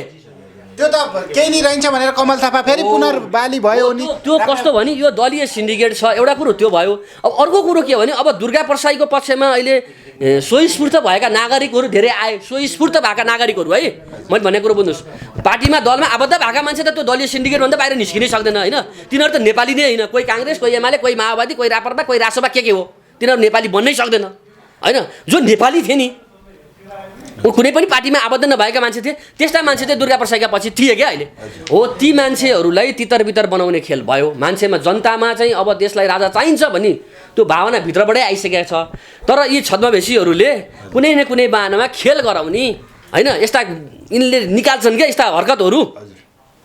त्यो त केही नि रहन्छ भनेर कमल थापा फेरि पुनर्बाली भयो नि। त्यो कस्तो भने यो दलीय सिन्डिकेट छ, एउटा कुरो त्यो भयो। अब अर्को कुरो के हो भने अब दुर्गा प्रसाईको पक्षमा अहिले स्वस्फूर्त भएका नागरिकहरू धेरै आए। स्वस्फूर्त भएका नागरिकहरू है, मैले भनेको कुरो बुझ्नुहोस्, पार्टीमा दलमा आबद्ध भएका मान्छे त त्यो दलीय सिन्डिकेटभन्दा बाहिर निस्किनै सक्दैन होइन। तिनीहरू त नेपाली नै होइन, कोही काङ्ग्रेस, कोही एमाले, कोही माओवादी, कोही रापरपा, कोही रासपा, के हो, तिनीहरू नेपाली बन्नै सक्दैन होइन। जो नेपाली थिए नि, कुनै पनि पार्टीमा आबद्ध नभएका मान्छे थिए, त्यस्ता मान्छे चाहिँ दुर्गा प्रसाईका पछि थिए क्या अहिले हो। ती मान्छेहरूलाई तितर बितर बनाउने खेल भयो। मान्छेमा, जनतामा चाहिँ अब देशलाई राजा चाहिन्छ भन्ने त्यो भावना भित्रबाटै आइसकेको छ। तर यी छद्मवेशीहरूले कुनै न कुनै बाहनामा खेल गराउने होइन, यस्ता यिनले निकाल्छन् क्या यस्ता हरकतहरू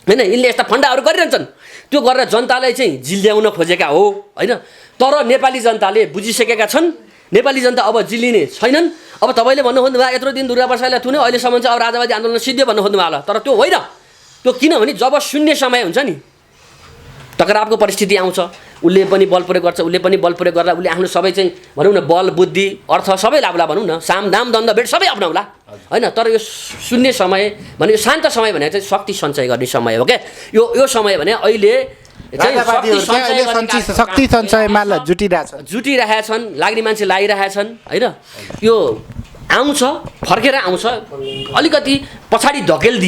होइन। यिनले यस्ता फन्डाहरू गरिरहन्छन्, त्यो गरेर जनतालाई चाहिँ जिल्ल्याउन खोजेका हो होइन। तर नेपाली जनताले बुझिसकेका छन्, नेपाली जनता अब जिल्लिने छैनन्। अब तपाईँले भन्नु खोज्नुभयो यत्रो दिन दुर्गा प्रसाईलाई थुन्यो, अहिलेसम्म चाहिँ अब राजावादी आन्दोलन सिद्धियो भन्नु खोज्नुभयो होला। तर त्यो होइन। त्यो किनभने जब शून्य समय हुन्छ नि, टकरावको परिस्थिति आउँछ, उसले पनि बल प्रयोग गर्छ, उसले पनि बल प्रयोग गर्दा उसले आफ्नो सबै चाहिँ भनौँ न बल बुद्धि अर्थ सबै लाउला भनौँ न, साम दाम दण्ड भेट सबै अप्नाउला होइन। तर यो शून्य समय भने यो शान्त समय भने चाहिँ शक्ति सञ्चय गर्ने समय हो क्या। यो समय भने अहिले शक्ति सञ्चयमा जुटिरहेका छन्, लाग्ने मान्छे लागिरहेका छन् होइन। यो आउँछ, फर्केर आउँछ, अलिकति पछाडि धकेल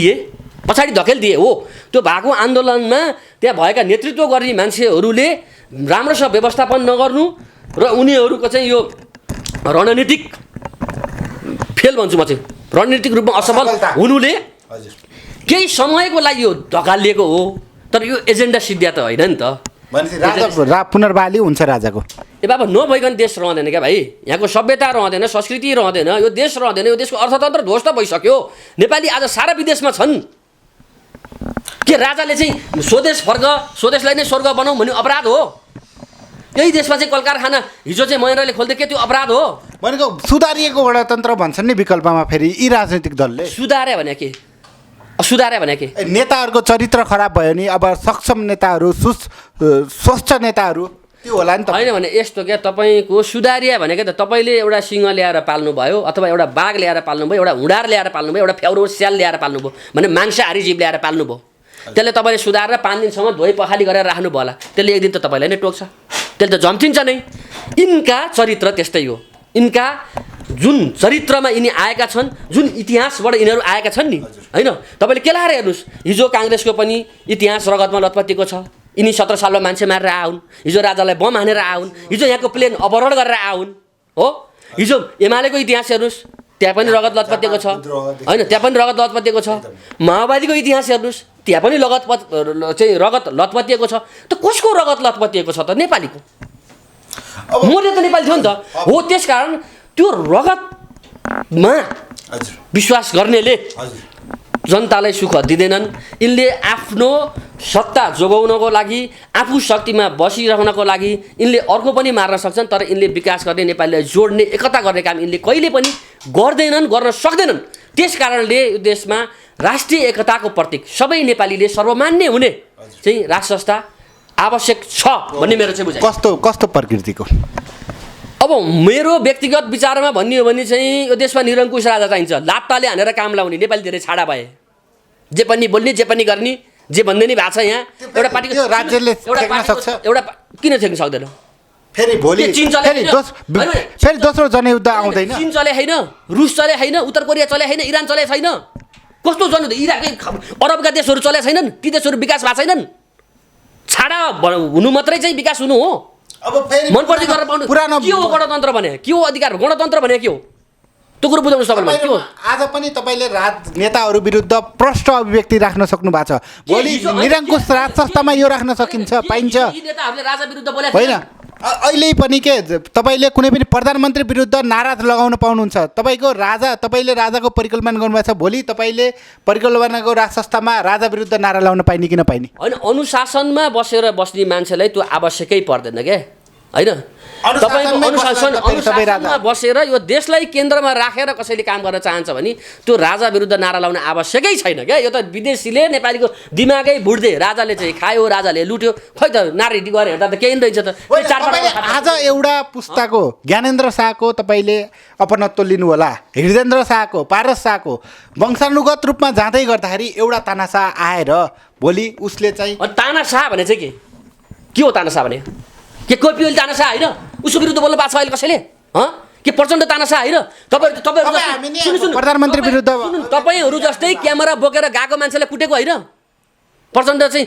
दिए हो। त्यो भएको आन्दोलनमा त्यहाँ भएका नेतृत्व गर्ने मान्छेहरूले राम्रोसँग व्यवस्थापन नगर्नु र उनीहरूको चाहिँ यो रणनीतिक फेल भन्छु म चाहिँ, रणनीतिक रूपमा असफल हुनुले केही समयको लागि यो ढकालिएको हो। तर यो एजेन्डा सिद्धिया त होइन नि त। पुनर्बाली हुन्छ राजाको। ए बाबा नभइकन देश रहँदैन क्या भाइ। यहाँको सभ्यता रहँदैन, संस्कृति रहँदैन, यो देश रहँदैन, यो देशको अर्थतन्त्र ध्वस्त भइसक्यो। नेपाली आज सारा विदेशमा छन्। के राजाले चाहिँ स्वदेश फर्क, स्वदेशलाई नै स्वर्ग बनाऊ भन्ने अपराध हो? यही देशमा चाहिँ कल कारखाना हिजो चाहिँ महेन्द्रले खोल्दै के त्यो अपराध हो? भनेको सुधारिएको गणतन्त्र भन्छन् नि विकल्पमा। फेरि यी राजनीतिक दलले सुधारे भने के? नेताहरूको चरित्र खराब भयो नि। अब सक्षम नेताहरू, स्वस्थ नेताहरू त्यो होला नि त। होइन भने यस्तो क्या, तपाईँको सुधारिया भनेको त तपाईँले एउटा सिंह ल्याएर पाल्नुभयो, अथवा एउटा बाघ ल्याएर पाल्नुभयो, एउटा हुँडार ल्याएर पाल्नुभयो, एउटा फ्याउरो स्याल ल्याएर पाल्नुभयो भने मांसाहारी जीव ल्याएर पाल्नुभयो। त्यसले तपाईँले सुधारेर 5 दिनसम्म धोइ पखाली गरेर राख्नुभयो होला, त्यसले एक दिन त तपाईँलाई नै टोक्छ, त्यसले त झम्टिन्छ नै। यिनका चरित्र त्यस्तै हो। यिनका जुन चरित्रमा यिनी आएका छन्, जुन इतिहासबाट यिनीहरू आएका छन् नि होइन। तपाईँले के लाएर हेर्नुहोस्, हिजो काङ्ग्रेसको पनि इतिहास रगतमा लतपतिएको छ। यिनी 17 सालमा मान्छे मारेर आउन्, हिजो राजालाई बम हानेर आउन्, हिजो यहाँको प्लेन अपहरण गरेर आउन् हो। हिजो एमालेको इतिहास हेर्नुहोस्, त्यहाँ पनि रगत लतपतिएको छ होइन, त्यहाँ पनि रगत लतपतिएको छ। माओवादीको इतिहास हेर्नुहोस्, त्यहाँ पनि रगत लतपतिएको छ। त कसको रगत लतपतिएको छ त? नेपालीको। मर्ने त नेपाली थियो नि त हो। त्यसकारण त्यो रगतमा विश्वास गर्नेले जनतालाई सुख दिँदैनन्। यिनले आफ्नो सत्ता जोगाउनको लागि, आफू शक्तिमा बसिरहनको लागि यिनले अर्को पनि मार्न सक्छन्। तर यिनले विकास गर्ने, नेपालीलाई जोड्ने, एकता गर्ने काम यिनले कहिले पनि गर्दैनन्, गर्न सक्दैनन्। त्यस कारणले यो देशमा राष्ट्रिय एकताको प्रतीक सबै नेपालीले सर्वमान्य हुने चाहिँ राष्ट्र संस्था आवश्यक छ भन्ने मेरो चाहिँ बुझाइ। कस्तो प्रकृतिको? अब मेरो व्यक्तिगत विचारमा भन्ने हो भने चाहिँ यो देशमा निरङ्कुश राजा चाहिन्छ, लात्ताले हानेर काम लाउने। नेपाली धेरै छाडा भए, जे पनि बोल्ने, जे पनि गर्ने, जे भन्दै नै भएको छ यहाँ। एउटा पार्टीको राज्यले सक्छ, एउटा किन थ्याक्न सक्दैन? फेरि भोलि के चीन चले फेरि होइन? होइन। फेरि दोस्रो जनयुद्ध आउँदैन? चीन चले होइन, रुस चले होइन, उत्तर कोरिया चले होइन, इरान चले छैन। कस्तो जनयुद्ध? इराकै अरबका देशहरू चले छैनन्, ती देशहरू विकास भएको छैनन्। छाडा हुनु मात्रै चाहिँ विकास हुनु हो। अब फेरि मनपर्ने गरेर पाउनु पुरानो के हो? गणतन्त्र भने के हो? अधिकार गणतन्त्र भने के हो? त्यो कुरो बुझाउनु सक्नु के हो? आज पनि तपाईँले राजनेताहरू विरुद्ध प्रष्ट अभिव्यक्ति राख्न सक्नु भएको छ। भोलि निरङ्कुश राज संस्थामा यो राख्न सकिन्छ, पाइन्छ यी नेताहरूले राजा विरुद्ध बोलेको होइन? अहिले पनि के तपाईँले कुनै पनि प्रधानमन्त्री विरुद्ध नारा लगाउन पाउनुहुन्छ। तपाईँले राजाको परिकल्पना गर्नुभएको छ, भोलि तपाईँले परिकल्पनाको राज संस्थामा राजा विरुद्ध नारा लगाउन पाइने कि नपाइने? होइन, अनुशासनमा बस्ने मान्छेलाई त्यो आवश्यकै पर्दैन क्या, होइन? तपाईँको अनुशासनमा बसेर यो देशलाई केन्द्रमा राखेर कसैले काम गर्न चाहन्छ भने त्यो राजा विरुद्ध नारा लाउन आवश्यकै छैन क्या। यो त विदेशीले नेपालीको दिमागै बुढ्दे, राजाले चाहिँ खायो, राजाले लुट्यो, खै त नारी गरेर हेर्दा त केही रहेछ त। आज एउटा पुस्ताको ज्ञानेन्द्र शाहको तपाईँले अपनत्व लिनु होला, हृदेन्द्र शाहको, पारस शाहको वंशानुगत रूपमा जाँदै गर्दाखेरि एउटा तानाशाह आएर भोलि उसले चाहिँ तानाशाह भने चाहिँ के हो? तानाशाह भने के कोपी ओली तानाशाह होइन? उसको विरुद्ध बोल्नु पाएको छ अहिले कसैले? के प्रचण्ड तानाशाह होइन? प्रधानमन्त्री विरुद्ध तपाईँहरू जस्तै क्यामेरा बोकेर गएको मान्छेलाई कुटेको होइन? प्रचण्ड चाहिँ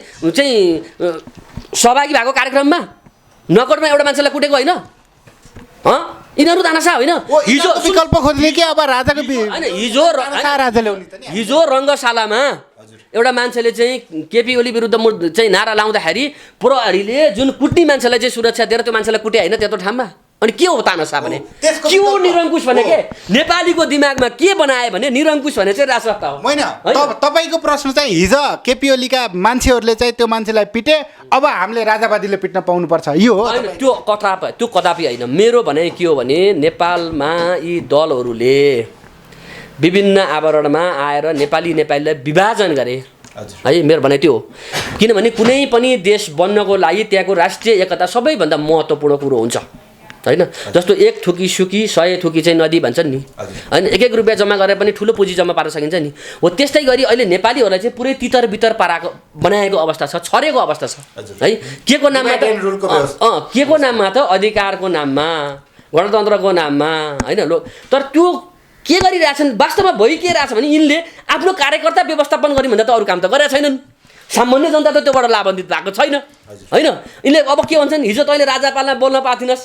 सहभागी भएको कार्यक्रममा नगरमा एउटा मान्छेलाई कुटेको होइन? यिनीहरू तानाशाह होइन? हिजो विकल्प खोज्ने कि अब राजाको होइन, हिजो रङ्गशालामा एउटा मान्छेले चाहिँ केपी ओली विरुद्ध चाहिँ नारा लाउँदाखेरि प्रहरीले जुन कुट्ने मान्छेलाई चाहिँ सुरक्षा दिएर त्यो मान्छेलाई कुटे होइन त्यत्रो ठाउँमा? अनि के हो तानाशाह भने? के हो निरङ्कुश भने? के नेपालीको दिमागमा के बनाए भने निरङ्कुश भने चाहिँ राजसत्ता हो? होइन, तपाईँको प्रश्न चाहिँ हिजो केपी ओलीका मान्छेहरूले चाहिँ त्यो मान्छेलाई पिटे, अब हामीले राजावादीले पिट्न पाउनुपर्छ, यो हो? होइन, त्यो कदापि होइन। मेरो भनाइ के हो भने नेपालमा यी दलहरूले विभिन्न आवरणमा आएर नेपालीलाई विभाजन गरे है। मेरो भनाइ त्यो हो। किनभने कुनै पनि देश बन्नको लागि त्यहाँको राष्ट्रिय एकता सबैभन्दा महत्त्वपूर्ण कुरो हुन्छ, होइन? जस्तो एक थुकी सुकी 100 थुकी चाहिँ नदी भन्छन् नि, होइन? एक रुपियाँ जम्मा गरेर पनि ठुलो पुँजी जम्मा पार्न सकिन्छ नि। हो त्यस्तै गरी अहिले नेपालीहरूलाई चाहिँ पुरै तितर बितर बनाएको अवस्था छ, छरेको अवस्था छ है। के को नाममा त के को नाममा त अधिकारको नाममा, गणतन्त्रको नाममा, होइन? तर त्यो के गरिरहेछन् वास्तवमा भइ के रहेछ भने यिनले आफ्नो कार्यकर्ता व्यवस्थापन गर्ने भन्दा त अरू काम त गरेका छैनन्। सामान्य जनता त त्योबाट लाभान्वित भएको छैन, होइन? यिनले अब के भन्छन्, हिजो तैँले राजापालमा बोल्न पाथिनस्,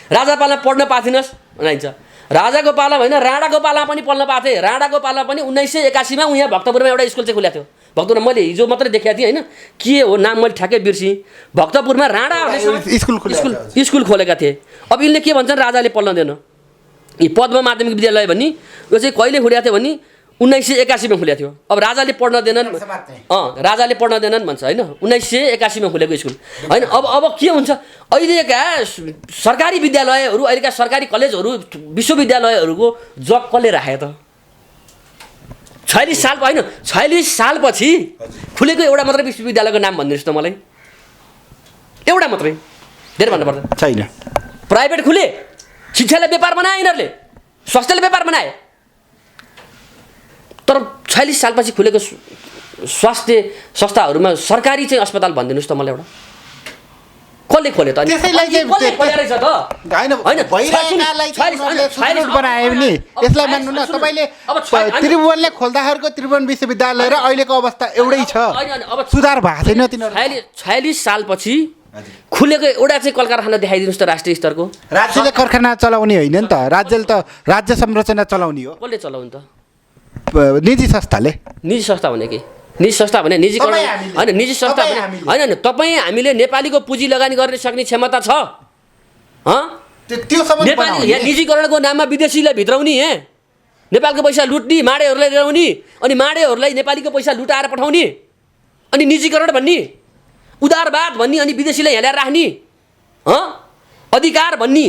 राजापालमा पढ्न पाथिनस् भनिन्छ। राजाको पाला होइन, राणाको पाला पनि पढ्न पाएको थिएँ। राणाको पाला पनि 1981 मा यहाँ भक्तपुरमा एउटा स्कुल चाहिँ खुलेको थियो। भक्तपुरमा मैले हिजो मात्रै देखाएको थिएँ, होइन? के हो नाम मैले ठ्याक्कै बिर्सेँ। भक्तपुरमा राणाहरूले स्कुल खोलेका थिए। अब यिनले के भन्छन्, राजाले पढ्न दिएन। यी पद्म माध्यमिक विद्यालय भन्ने यो चाहिँ कहिले खुलेको थियो भने 1981 मा खुलेको थियो। अब राजाले पढ्न दिएनन्, राजाले पढ्न दिएनन् भन्छ, होइन? 1981 मा खुलेको स्कुल, होइन? अब के हुन्छ, अहिलेका सरकारी विद्यालयहरू, अहिलेका सरकारी कलेजहरू, विश्वविद्यालयहरूको जग कसले राखे त? 46 साल होइन, 46 सालपछि खुलेको एउटा मात्रै विश्वविद्यालयको नाम भनिदिनुहोस् त मलाई, एउटा मात्रै, धेरै भन्नु पर्दैन छैन। प्राइभेट खुले, शिक्षालाई व्यापार बनाए यिनीहरूले, स्वास्थ्यलाई व्यापार बनाए। तर 46 सालपछि खुलेको स्वास्थ्य संस्थाहरूमा सरकारी चाहिँ अस्पताल भनिदिनुहोस् त मलाई एउटा, कसले खोल्यो त? त्यसैलाई चाहिँ कसले खोलेर रहेछ त? होइन, भइरहेकालाई बनायो नि, यसलाई मान्नु न। तपाईँले त्रिभुवनले खोल्दाखेरिको त्रिभुवन विश्वविद्यालय र अहिलेको अवस्था एउटै छ, सुधार भएको छैन तिनीहरू। 46 सालपछि खुलेको एउटा चाहिँ कलकारखाना देखाइदिनुहोस् त राष्ट्रिय स्तरको। राज्यले कारखाना चलाउने होइन नि त, राज्यले त राज्य संरचना चलाउने हो। कसले चलाउने त? निजी संस्थाले। निजी संस्था भने के? निजी संस्था भने निजीकरण होइन, निजी संस्था भने होइन। तपाईँ हामीले नेपालीको पुँजी लगानी गर्ने सक्ने क्षमता छ? नेपाली यहाँ निजीकरणको नाममा विदेशीलाई भित्राउने, नेपालको पैसा लुट्ने, माडेहरूलाई ल्याउने, अनि माडेहरूलाई नेपालीको पैसा लुटाएर पठाउने, अनि निजीकरण भन्ने, उदारवाद भन्ने, अनि विदेशीलाई यहाँ ल्याएर राख्ने, अधिकार भन्ने,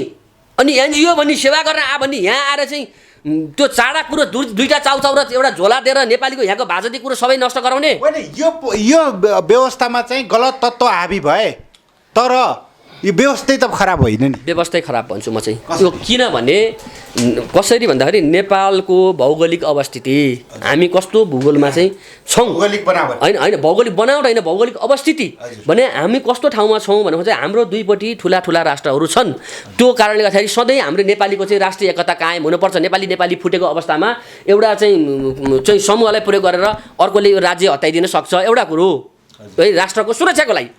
अनि एनजिओ भन्ने, सेवा गर्न भन्ने, यहाँ आएर चाहिँ त्यो चाडा कुरो दुईटा चाउचाउ र एउटा झोला दिएर नेपालीको यहाँको भाजती कुरो सबै नष्ट गराउने। होइन, यो व्यवस्थामा चाहिँ गलत तत्त्व हाबी भए, तर यो व्यवस्थै त खराब होइन नि। व्यवस्थै खराब भन्छु म चाहिँ। यो किनभने कसरी भन्दाखेरि नेपालको भौगोलिक अवस्थिति, हामी कस्तो भूगोलमा चाहिँ छौँ, भौगोलिक बनावट होइन होइन भौगोलिक बनावट होइन, भौगोलिक अवस्थिति भने हामी कस्तो ठाउँमा छौँ भनेको चाहिँ हाम्रो दुईपट्टि ठुला ठुला राष्ट्रहरू छन्। त्यो कारणले गर्दाखेरि सधैँ हाम्रो नेपालीको चाहिँ राष्ट्रिय एकता कायम हुनुपर्छ। नेपाली फुटेको अवस्थामा एउटा चाहिँ समूहलाई प्रयोग गरेर अर्कोले राज्य हटाइदिन सक्छ, एउटा कुरो है राष्ट्रको सुरक्षाको लागि।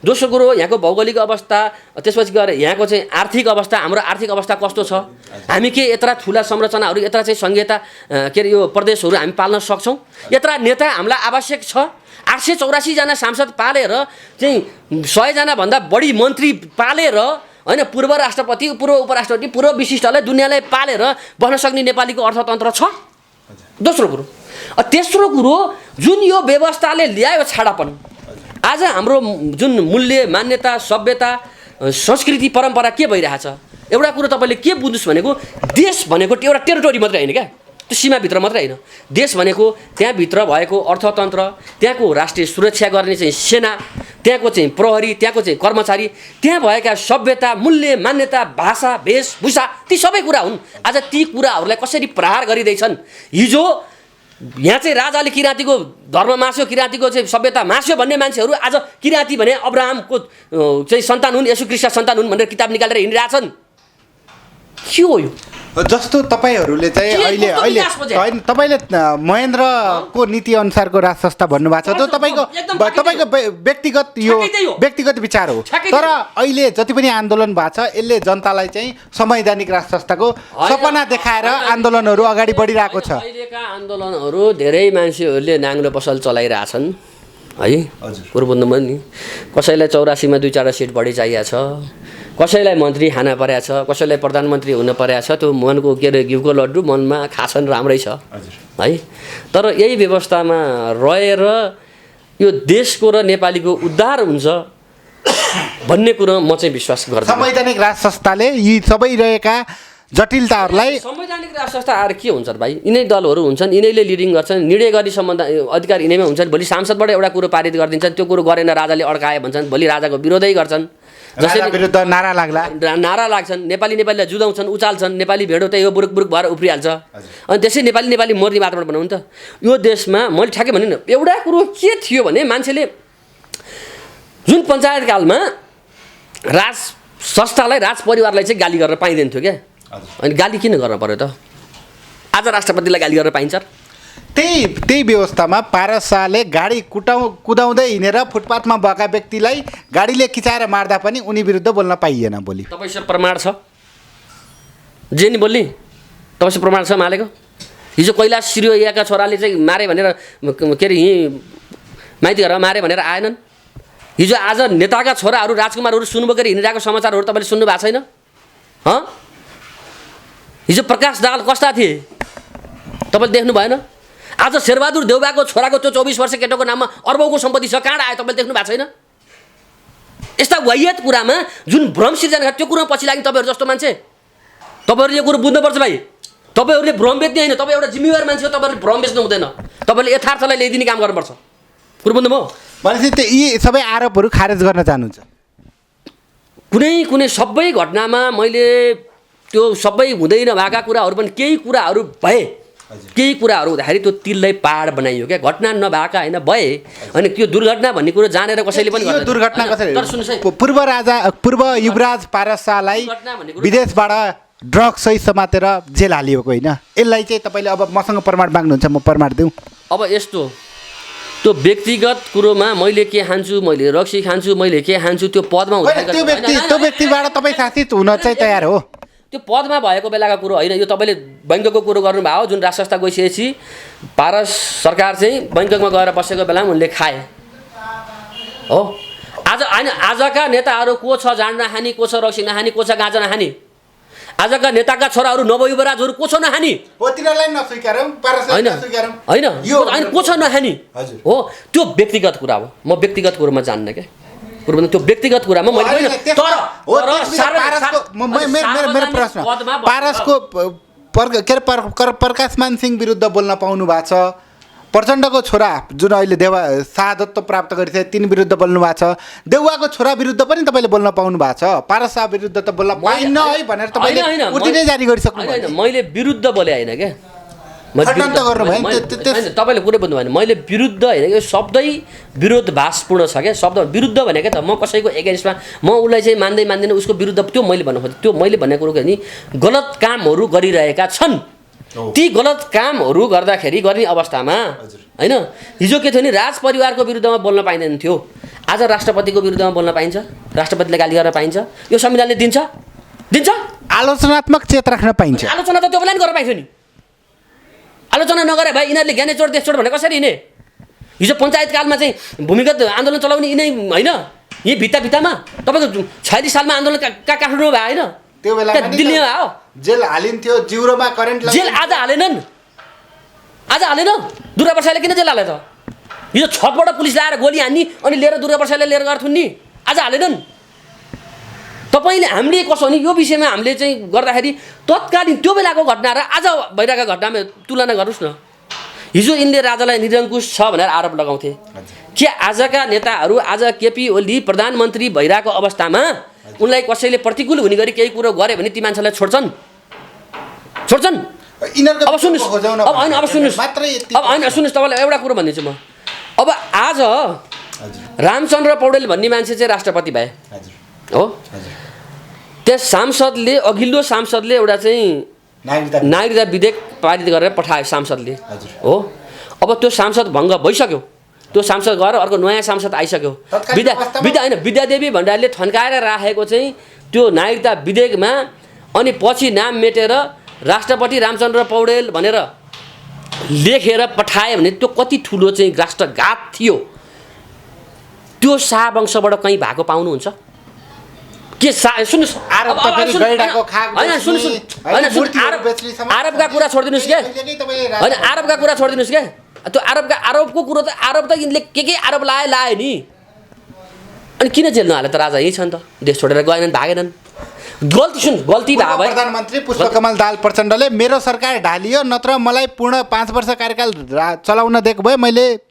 दोस्रो कुरो यहाँको भौगोलिक अवस्था, त्यसपछि गएर यहाँको चाहिँ आर्थिक अवस्था, हाम्रो आर्थिक अवस्था कस्तो छ, हामी के यत्रा ठुला संरचनाहरू, यत्रा चाहिँ सङ्घीयता के अरे यो प्रदेशहरू हामी पाल्न सक्छौँ? यत्रा नेता हामीलाई आवश्यक छ? 884 जना सांसद पालेर चाहिँ 100 जना भन्दा बढी मन्त्री पालेर होइन, पूर्व राष्ट्रपति, पूर्व उपराष्ट्रपति, पूर्व विशिष्टलाई दुनियाँलाई पालेर बस्न सक्ने नेपालीको अर्थतन्त्र छ? दोस्रो कुरो। तेस्रो कुरो, जुन यो व्यवस्थाले ल्यायो छाडापन, आज हाम्रो जुन मूल्य, मान्यता, सभ्यता, संस्कृति, परम्परा के भइरहेछ? एउटा कुरो तपाईँले के बुझ्नुहोस् भनेको, देश भनेको एउटा टेरिटोरी मात्रै होइन क्या, त्यो सीमाभित्र मात्रै होइन। देश भनेको त्यहाँभित्र भएको अर्थतन्त्र, त्यहाँको राष्ट्रिय सुरक्षा गर्ने चाहिँ सेना, त्यहाँको चाहिँ प्रहरी, त्यहाँको चाहिँ कर्मचारी, त्यहाँ भएका सभ्यता, मूल्य, मान्यता, भाषा, वेशभूषा, ती सबै कुरा हुन्। आज ती कुराहरूलाई कसरी प्रहार गरिँदैछन्? हिजो यहाँ चाहिँ राजाले किराँतीको धर्म मास्यो, किराँतीको चाहिँ सभ्यता मास्यो भन्ने मान्छेहरू आज किराँती भने अब्राहमको चाहिँ सन्तान हुन्, येशू ख्रीष्ट सन्तान हुन् भनेर किताब निकालेर हिँडिरहेछन्। के हो यो? जस्तो तपाईँहरूले चाहिँ अहिले होइन, तपाईँले महेन्द्रको नीति अनुसारको राज संस्था भन्नुभएको छ, त्यो तपाईँको व्यक्तिगत यो व्यक्तिगत विचार हो। तर अहिले जति पनि आन्दोलन भएको छ, यसले जनतालाई चाहिँ संवैधानिक राज संस्थाको सपना देखाएर आन्दोलनहरू अगाडि बढिरहेको छ। अहिलेका आन्दोलनहरू धेरै मान्छेहरूले नाङ्लो पसल चलाइरहेछन् है, कुरो बुझ्नुभयो नि। कसैलाई 84मा 2-4 सिट बढी चाहिएको छ, कसैलाई मन्त्री खान परेको छ, कसैलाई प्रधानमन्त्री हुन परेको छ, त्यो मनको के अरे घिउको लड्डु मनमा खाछन्, राम्रै छ है। तर यही व्यवस्थामा रहेर यो देशको र नेपालीको उद्धार हुन्छ भन्ने कुरो म चाहिँ विश्वास गर्छु। संवैधानिक राज संस्थाले यी सबै रहेका जटिलताहरूलाई, संवैधानिक राज संस्था आएर के हुन्छ भाइ? यिनै दलहरू हुन्छन्, यिनैले लिडिङ गर्छन्, निर्णय गर्ने सम्बन्ध अधिकार यिनैमा हुन्छन्। भोलि सांसदबाट एउटा कुरो पारित गरिदिन्छन्, त्यो कुरो गरेन राजाले अड्काए भन्छन्, भोलि राजाको विरोधै गर्छन्, जसरी विरुद्ध नारा लाग्छन्, नेपालीलाई जुदाउँछन्, उचाल्छन्, नेपाली भेडो त यो बुरुक बुरुक भएर उफ्रिहाल्छ। अनि त्यसै नेपाली मोर्ने वातावरण बनाउनु त। यो देशमा मैले ठ्याक्कै भने नि, एउटा कुरो के थियो भने मान्छेले जुन पञ्चायतकालमा राज संस्थालाई, राज परिवारलाई चाहिँ गाली गरेर पाइँदैन थियो क्या। अनि गाली किन गर्न पर्यो त? आज राष्ट्रपतिलाई गाली गरेर पाइन्छ? त्यही व्यवस्थामा पारस शाहले गाडी कुदाउँदै हिँडेर फुटपाथमा भएका व्यक्तिलाई गाडीले खिचाएर मार्दा पनि उनी विरुद्ध बोल्न पाइएन। भोलि तपाईँसँग प्रमाण छ? जे नि बोल्ने तपाईँसँग प्रमाण छ मालेको? हिजो कैलाश सिरियाका छोराले चाहिँ मारे भनेर के अरे यहीँ माइती घरमा मारे भनेर आएनन्? हिजो आज नेताका छोराहरू, राजकुमारहरू सुन्नुभयो हिँडिरहेको समाचारहरू तपाईँले सुन्नु भएको छैन? हिजो प्रकाश दाहाल कस्ता थिए तपाईँले देख्नु भएन? आज शेरबहादुर देउबाको छोराको त्यो 24 वर्ष केटोको नाममा अर्बौँको सम्पत्ति छ, कहाँ आयो तपाईँले देख्नु भएको छैन? यस्ता वाहियात कुरामा जुन भ्रम सिर्जना त्यो कुरामा पछि लाग्ने तपाईँहरू जस्तो मान्छे, तपाईँहरूले यो कुरो बुझ्नुपर्छ भाइ। तपाईँहरूले भ्रम बेच्ने होइन, तपाईँ एउटा जिम्मेवार मान्छे हो, तपाईँहरूले भ्रम बेच्नु हुँदैन, तपाईँले यथार्थलाई ल्याइदिने काम गर्नुपर्छ। कुरो बुझ्नुभयो? भनेपछि यी सबै आरोपहरू खारेज गर्न चाहनुहुन्छ? कुनै सबै घटनामा मैले त्यो सबै हुँदै नभएका कुराहरू पनि केही कुराहरू भए, केही कुराहरू हुँदाखेरि त्यो तिललाई पहाड बनाइयो क्या। घटना नभएका होइन, भए। अनि त्यो दुर्घटना भन्ने कुरो जानेर कसैले पनि यो दुर्घटना कसरी? पूर्व युवराज पारस शाहलाई विदेशबाट ड्रग्स सहित समातेर जेल हालिएको होइन, यसलाई चाहिँ तपाईँले अब मसँग प्रमाण माग्नुहुन्छ, म प्रमाण दिउँ? अब यस्तो त्यो व्यक्तिगत कुरोमा मैले के खान्छु, मैले रक्सी खान्छु, मैले के खान्छु, त्यो पदमा हुँदैन। त्यो व्यक्तिबाट तपाईँ शासित हुन चाहिँ तयार हो? त्यो पदमा भएको बेलाका कुरो होइन। यो तपाईँले बैङ्कको कुरो गर्नुभयो, जुन राज संस्था गइसकेपछि पारस सरकार चाहिँ बैङ्ककमा गएर बसेको बेलामा उनले खाए हो। आज होइन, आजका नेताहरू को छ जाँड नखाने, को छ रक्सी नखाने, को छ गाँजा नखाने? आजका नेताका छोराहरू नवयुवराजहरू को छ नखाने? होइन, को छ नखाने हो? त्यो व्यक्तिगत कुरा हो, म व्यक्तिगत कुरोमा जान्न क्या। त्यो व्यक्तिगत कुरामा मैले मेरो प्रश्न, पारसको प्रकाश मान सिंह विरुद्ध बोल्न पाउनु भएको छ, प्रचण्डको छोरा जुन अहिले शाहदत्त प्राप्त गरिसके तिन विरुद्ध बोल्नु भएको छ, देउवाको छोरा विरुद्ध पनि तपाईँले बोल्न पाउनु भएको छ। पारस शाह विरुद्ध त बोल्न पाइन्न है भनेर तपाईँले उर्दी नै जारी गरिसक्नु भयो। मैले विरुद्ध बोले होइन क्या, तपाईँले कुरै बुझ्नु भएन। मैले विरुद्ध होइन, यो शब्दै विरोधभासपूर्ण छ क्या। शब्द विरुद्ध भनेको त म कसैको एगेन्स्टमा म उसलाई चाहिँ मान्दिनँ उसको विरुद्ध त्यो मैले भन्नु खोजेँ। त्यो मैले भन्ने कुरो नि गलत कामहरू गरिरहेका छन्। ती गलत कामहरू गर्दाखेरि गर्ने अवस्थामा होइन, हिजो के थियो नि राज परिवारको विरुद्धमा बोल्न पाइँदैन थियो, आज राष्ट्रपतिको विरुद्धमा बोल्न पाइन्छ, राष्ट्रपतिले गाली गर्न पाइन्छ। यो संविधानले दिन्छ आलोचनात्मक चेत राख्न पाइन्छ। आलोचना त त्यो बेला नि गर्न पाइन्छ नि। आलोचना नगरे भए यिनीहरूले ज्ञाने चोट देश चोट भने कसरी हिँडे? हिजो पञ्चायतकालमा चाहिँ भूमिगत आन्दोलन चलाउने यिनै होइन, यही भित्तामा तपाईँको 46 सालमा आन्दोलन काठमाडौँमा भयो होइन, त्यो बेला दिल्लीमा आयो, जेल हालिन्थ्यो, जिउरोमा करेन्ट जेल आज हालेन। दुर्गा प्रसादले किन जेल हाले त? हिजो छतबाट पुलिसले आएर गोली हान्ने अनि लिएर दुर्गा प्रसादले लिएर गएर थुन्ने, आज हालेनन्। तपाईँले हामीले कसो नि यो विषयमा हामीले चाहिँ गर्दाखेरि तत्कालीन त्यो बेलाको घटना र आज भइरहेको घटनामा तुलना गर्नुहोस् न। हिजो यिनले राजालाई निरङ्कुश छ भनेर आरोप लगाउँथे, के आजका नेताहरू आज केपी ओली प्रधानमन्त्री भइरहेको अवस्थामा उनलाई कसैले प्रतिकूल हुने गरी केही कुरो गरे भने ती मान्छेलाई छोड्छन्? अब सुन्नुहोस् तपाईँलाई एउटा कुरो भनिदिन्छु म। अब आज रामचन्द्र पौडेल भन्ने मान्छे चाहिँ राष्ट्रपति भए हो, त्यस सांसदले अघिल्लो सांसदले एउटा चाहिँ नागरिकता विधेयक पारित गरेर पठायो सांसदले हो। अब त्यो सांसद भङ्ग भइसक्यो, त्यो सांसद गएर अर्को नयाँ सांसद आइसक्यो। विद्यादेवी भण्डारीले थन्काएर राखेको चाहिँ त्यो नागरिकता विधेयकमा अनि पछि नाम मेटेर राष्ट्रपति रामचन्द्र पौडेल भनेर लेखेर पठायो भने त्यो कति ठुलो चाहिँ राष्ट्रघात थियो। त्यो शाहवंशबाट कहीँ भएको पाउनुहुन्छ के? सुन्नुहोस्, आरोपका कुरा छोडिदिनुहोस् क्या, होइन आरोपका कुरा छोडिदिनुहोस् क्या। त्यो आरोपको कुरो त आरोप त यिनले के आरोप लायो नि, अनि किन जेल नहाले त? राजा यही छ नि त, देश छोडेर गएनन्, भागेनन्। गल्ती भयो। प्रधानमन्त्री पुष्पकमल दाहाल प्रचण्डले मेरो सरकार ढालियो नत्र मलाई पूर्ण 5 वर्ष कार्यकाल चलाउन दिएको भए मैले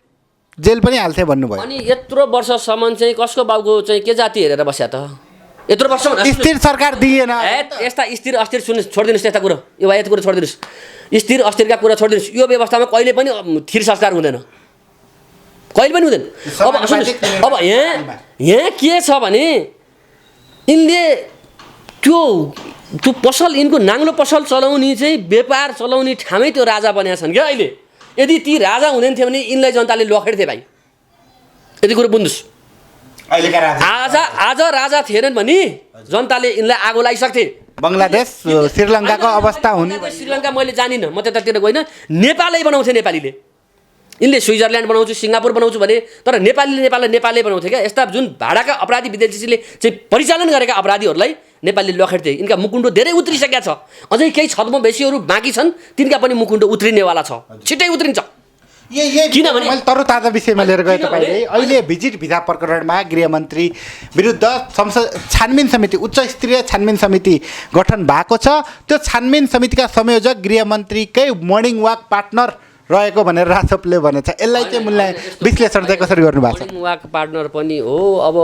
जेल पनि हाल्थेँ भन्नुभयो। अनि यत्रो वर्षसम्म चाहिँ कसको बाबुको चाहिँ के जाति हेरेर बस्या त? यत्रो वर्ष स्थिर सरकार दिएन। यस्ता स्थिर अस्थिर सुन्नुहोस्, छोडिदिनुहोस् यस्ता कुरो, यो यस्तो कुरो छोडिदिनुहोस्, स्थिर अस्थिरका कुरा छोडिदिनुहोस्। यो व्यवस्थामा कहिले पनि थिर संस्कार हुँदैन, कहिले पनि हुँदैन। अब सुन्नुहोस्, अब यहाँ के छ भने यिनले त्यो पसल, यिनको नाङ्लो पसल चलाउने चाहिँ व्यापार चलाउने ठामै त्यो राजा बनेका छन् क्या अहिले। यदि ती राजा हुँदैन थियो भने यिनलाई जनताले लखेड्थे भाइ, यति कुरो बुझ्नुहोस्। आज राजा थिएनन् भने जनताले यिनलाई आगो लगाइसक्थे। बङ्गलादेश श्रीलङ्काको अवस्था हुने, श्रीलङ्का मैले जानिनँ, म त्यतातिर गइनँ। नेपालै बनाउँथे नेपालीले, यिनले स्विजरल्यान्ड बनाउँछु सिङ्गापुर बनाउँछु भने, तर नेपालले नेपालै बनाउँथे क्या। यस्ता जुन भाडाका अपराधी विदेशीले चाहिँ परिचालन गरेका अपराधीहरूलाई नेपालले लखेड्थे। यिनका मुकुण्डो धेरै उत्रिसकेका छ, अझै केही छद्मवेशीहरू बाँकी छन्, तिनका पनि मुकुण्डो उत्रिनेवाला छ, छिट्टै उत्रिन्छ। किनभने मैले तरो ताजा विषयमा लिएर गएँ तपाईँले अहिले भिजिट भिजा प्रकरणमा गृहमन्त्री विरुद्ध छानबिन समिति, उच्च स्तरीय छानबिन समिति गठन भएको छ। त्यो छानबिन समितिका संयोजक गृहमन्त्रीकै मर्निङ वाक पार्टनर रहेको भनेर राजपले भनेछ। यसलाई चाहिँ मूल्याङ्कन विश्लेषण चाहिँ कसरी गर्नुभएको छ? मर्निङ वाक पार्टनर पनि हो। अब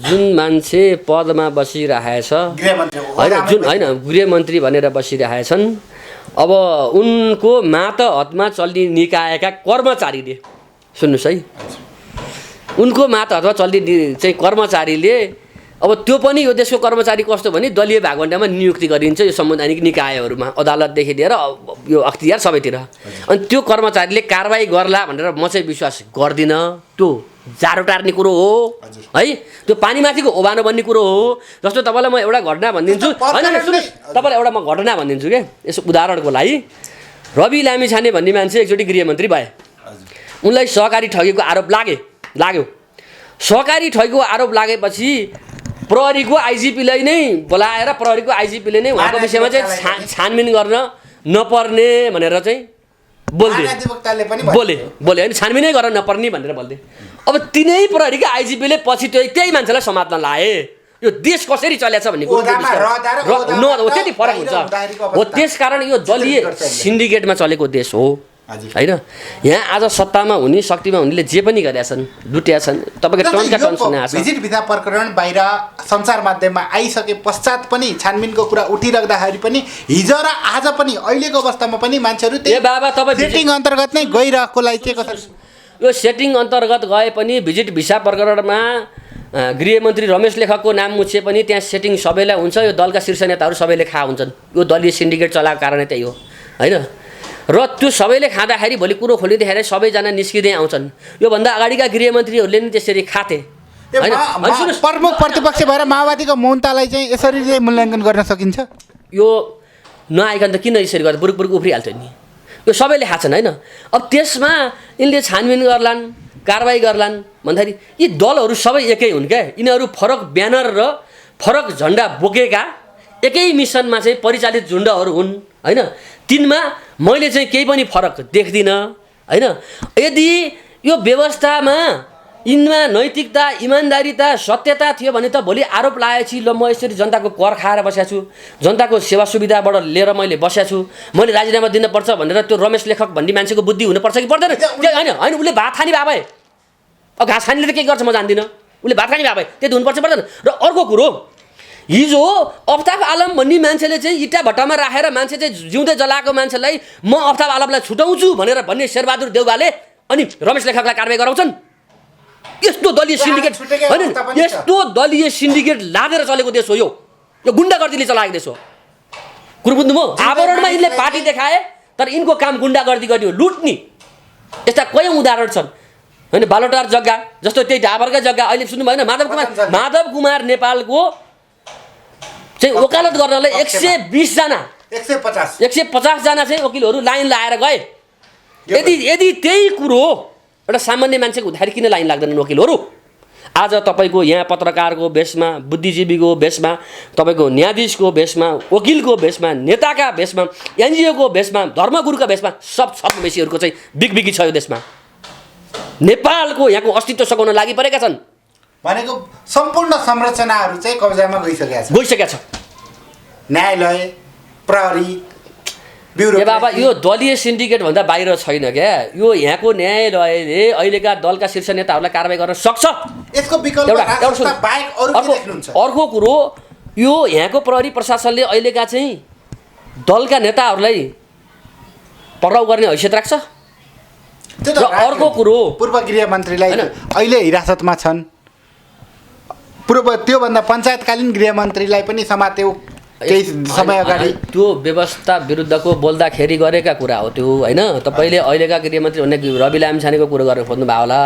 जुन मान्छे पदमा बसिरहेछ होइन, गृहमन्त्री भनेर बसिरहेछन्, अब उनको मातहतमा चल्ने निकायका कर्मचारीले, सुन्नुहोस् है, उनको मातहतमा चल्ने चाहिँ कर्मचारीले, अब त्यो पनि यो देशको कर्मचारी कस्तो भने दलीय भागवण्डामा नियुक्ति गरिन्छ यो संवैधानिक निकायहरूमा, अदालतदेखि लिएर यो अख्तियार सबैतिर। अनि त्यो कर्मचारीले कारबाही गर्ला भनेर म चाहिँ विश्वास गर्दिनँ। त्यो जाडो टार्ने कुरो हो है, त्यो पानीमाथिको ओभानो भन्ने कुरो हो। जस्तो तपाईँलाई म एउटा घटना भनिदिन्छु, होइन सुन्नुहोस्, तपाईँलाई एउटा म घटना भनिदिन्छु क्या यसो उदाहरणको लागि। रवि लामिछाने भन्ने मान्छे एकचोटि गृहमन्त्री भए, उनलाई सहकारी ठगीको आरोप लाग्यो। सहकारी ठगीको आरोप लागेपछि प्रहरीको आइजिपीलाई नै बोलाएर प्रहरीको आइजिपीले नै उहाँको विषयमा चाहिँ छानबिन गर्न नपर्ने भनेर चाहिँ बोले होइन, छानबिनै गर्न नपर्ने भनेर बोल्थे। अब तिनै प्रहरीका आइजिपीले पछि त्यही मान्छेलाई समात्न लाए। यो देश कसरी चलेको छ भन्ने कुरो त्यति फरक हुन्छ हो। त्यसकारण यो दलीय सिन्डिकेटमा चलेको देश हो। होइन यहाँ आज सत्तामा हुने शक्तिमा हुनेले जे पनि गरेका छन् लुटेका छन् तपाईँको टनका टन सुनेको छ भिजिट भिसा प्रकरण बाहिर सञ्चार माध्यममा आइसके पश्चात पनि छानबिनको कुरा उठिराख्दाखेरि पनि हिजो र आज पनि अहिलेको अवस्थामा पनि मान्छेहरू ए बाबा तपाईँ सेटिङ अन्तर्गत नै गइरहेकोलाई चाहिँ कसरी यो सेटिङ अन्तर्गत गए पनि भिजिट भिसा प्रकरणमा गृहमन्त्री रमेश लेखकको नाम मुछे पनि त्यहाँ सेटिङ सबैलाई हुन्छ यो दलका शीर्ष नेताहरू सबैले खा हुन्छन् यो दलीय सिन्डिकेट चलाएको कारणै त्यही हो होइन र त्यो सबैले खाँदाखेरि भोलि कुरो खोलिँदाखेरि सबैजना निस्किँदै आउँछन् योभन्दा अगाडिका गृहमन्त्रीहरूले नि त्यसरी खाथे प्रमुख प्रतिपक्ष भएर माओवादीको मौनतालाई चाहिँ यसरी चाहिँ मूल्याङ्कन गर्न सकिन्छ यो नआइकन त किन यसरी गर्दा बुरुक बुरुक उफ्रिहाल्थ्यो नि यो सबैले खान्छन् होइन अब त्यसमा यिनले छानबिन गर्लान् कारबाही गर्लान् भन्दाखेरि यी दलहरू सबै एकै हुन् क्या यिनीहरू फरक ब्यानर र फरक झन्डा बोकेका एकै मिसनमा चाहिँ परिचालित झुन्डहरू हुन् होइन तिनमा मैले चाहिँ केही पनि फरक देख्दिनँ होइन यदि यो व्यवस्थामा यिनमा नैतिकता इमान्दारिता सत्यता थियो भने त भोलि आरोप लगाएपछि ल म यसरी जनताको कर खाएर बसेको छु जनताको सेवा सुविधाबाट लिएर मैले बसेको छु मैले राजीनामा दिनुपर्छ भनेर त्यो रमेश लेखक भन्ने मान्छेको बुद्धि हुनुपर्छ कि पर्दैन होइन होइन उसले भात खाने भए भए अब घाँस खानेले त के गर्छ म जान्दिनँ उसले भात खाने भए भए त्यति हुनुपर्छ पर्दैन र अर्को कुरो हिजो अफ्ताब आलम भन्ने मान्छेले चाहिँ इँटा भट्टामा राखेर मान्छे चाहिँ जिउँदै जलाएको मान्छेलाई म अफ्ताब आलमलाई छुटाउँछु भनेर भन्ने शेरबहादुर देउवाले अनि रमेश लेखकलाई कारबाही गराउँछन् यस्तो दलीय सिन्डिकेट होइन यस्तो दलीय सिन्डिकेट लादेर चलेको देश हो यो गुन्डागर्दीले चलाएको देश हो कुरो बुझ्नुभयो आवरणमा यिनले पार्टी देखाए तर यिनको काम गुन्डागर्दी गर्ने हो लुट्ने यस्ता कयौँ उदाहरण छन् होइन बालोटार जग्गा जस्तो त्यही ढाबरकै जग्गा अहिले सुन्नु भएन माधव कुमार नेपालको चाहिँ वकालत गर्नलाई 120 जना 150 जना चाहिँ वकिलहरू लाइन लाएर गए यदि त्यही कुरो एउटा सामान्य मान्छेको हुँदाखेरि किन लाइन लाग्दैनन् वकिलहरू आज तपाईँको यहाँ पत्रकारको भेषमा बुद्धिजीवीको भेषमा तपाईँको न्यायाधीशको भेषमा वकिलको भेषमा नेताका भेषमा एनजिओको भेषमा धर्मगुरुका भेषमा सब छद्मवेशीहरूको चाहिँ बिगबिगी छ यो देशमा नेपालको यहाँको अस्तित्व सघाउन लागि परेका छन् भनेको सम्पूर्ण संरचनाहरू चाहिँ कब्जामा गइसकेका छ न्यायालय प्रहरी ब्युरो बाबा यो दलीय सिन्डिकेट भन्दा बाहिर छैन क्या यो यहाँको न्यायालयले अहिलेका दलका शीर्ष नेताहरूलाई कारबाही गर्न सक्छ यसको विकल्प बाहेक अरु के देख्नुहुन्छ अर्को कुरो यो यहाँको प्रहरी प्रशासनले अहिलेका चाहिँ दलका नेताहरूलाई पक्राउ गर्ने हैसियत राख्छ र अर्को कुरो पूर्व गृहमन्त्रीलाई अहिले हिरासतमा छन् त्योभन्दा पञ्चायतकालीन गृहमन्त्रीलाई पनि समात्यो केही समय अगाडि त्यो व्यवस्था विरुद्धको बोल्दाखेरि गरेका कुरा हो त्यो होइन तपाईँले अहिलेका गृहमन्त्री भन्ने रवि लामिछानेको कुरो गर्न खोज्नु भयो होला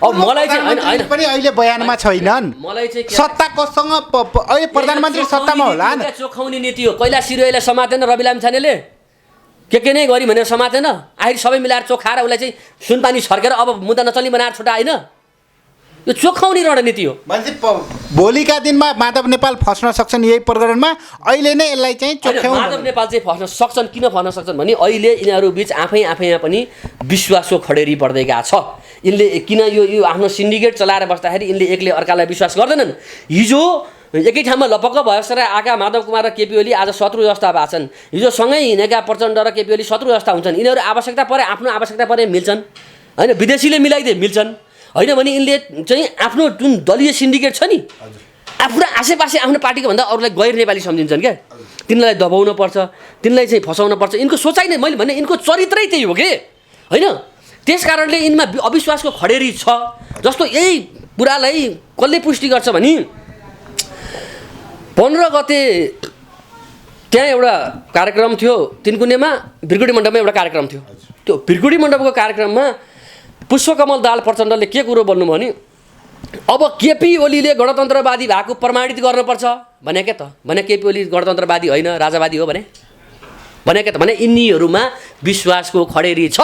अब मलाई चाहिँ पनि अहिले बयानमा छैनन् मलाई चाहिँ सत्ताकोसँग अहिले प्रधानमन्त्री सत्तामा होला चोखाउने नीति हो कैलाश सिरोहीलाई समातेन रवि लामिछानेले के नै गरी भनेर समातेन आखिर सबै मिलाएर चोखाएर उसलाई चाहिँ सुनपानी छर्केर अब मुद्दा नचल्ने बनाएर छुटा होइन यो चोखाउने रणनीति हो भोलिका दिनमा माधव नेपाल फस्न सक्छन् यही प्रकरणमा अहिले नै यसलाई चाहिँ चोख्याउँ माधव नेपाल चाहिँ फस्न सक्छन् किन फस्न सक्छन् भने अहिले यिनीहरू बिच आफैमा पनि विश्वासको खडेरी बढ्दै गएको छ यिनले किन यो आफ्नो सिन्डिकेट चलाएर बस्दाखेरि यिनले एकले अर्कालाई विश्वास गर्दैनन् हिजो एकै ठाउँमा लपक्क भएसर आएका माधव कुमार र केपी ओली आज शत्रु जस्ता भएको छन् हिजो सँगै हिँडेका प्रचण्ड र केपी ओली शत्रु जस्ता हुन्छन् यिनीहरू आवश्यकता परे आफ्नो आवश्यकता परे मिल्छन् होइन विदेशीले मिलाइदिए मिल्छन् होइन भने यिनले चाहिँ आफ्नो जुन दलीय सिन्डिकेट छ नि आफ्नो आसेपासे आफ्नो पार्टीको भन्दा अरूलाई गैर नेपाली सम्झिन्छन् क्या तिनीलाई दबाउनु पर्छ तिनीलाई चाहिँ फसाउनु पर्छ यिनको सोचाइ नै मैले भने यिनको चरित्रै त्यही हो कि होइन त्यस कारणले यिनमा अविश्वासको खडेरी छ जस्तो यही कुरालाई कसले पुष्टि गर्छ भने 15 गते त्यहाँ एउटा कार्यक्रम थियो तिनकुनेमा भिरगुडी मण्डपमा एउटा कार्यक्रम थियो त्यो भिरगुडी मण्डपको कार्यक्रममा पुष्पकमल दाहाल प्रचण्डले के कुरो भन्नु भने अब केपी ओलीले गणतन्त्रवादी भएको प्रमाणित गर्नुपर्छ भने के त भने केपी ओली गणतन्त्रवादी होइन राजावादी हो भने के त भने यिनीहरूमा विश्वासको खडेरी छ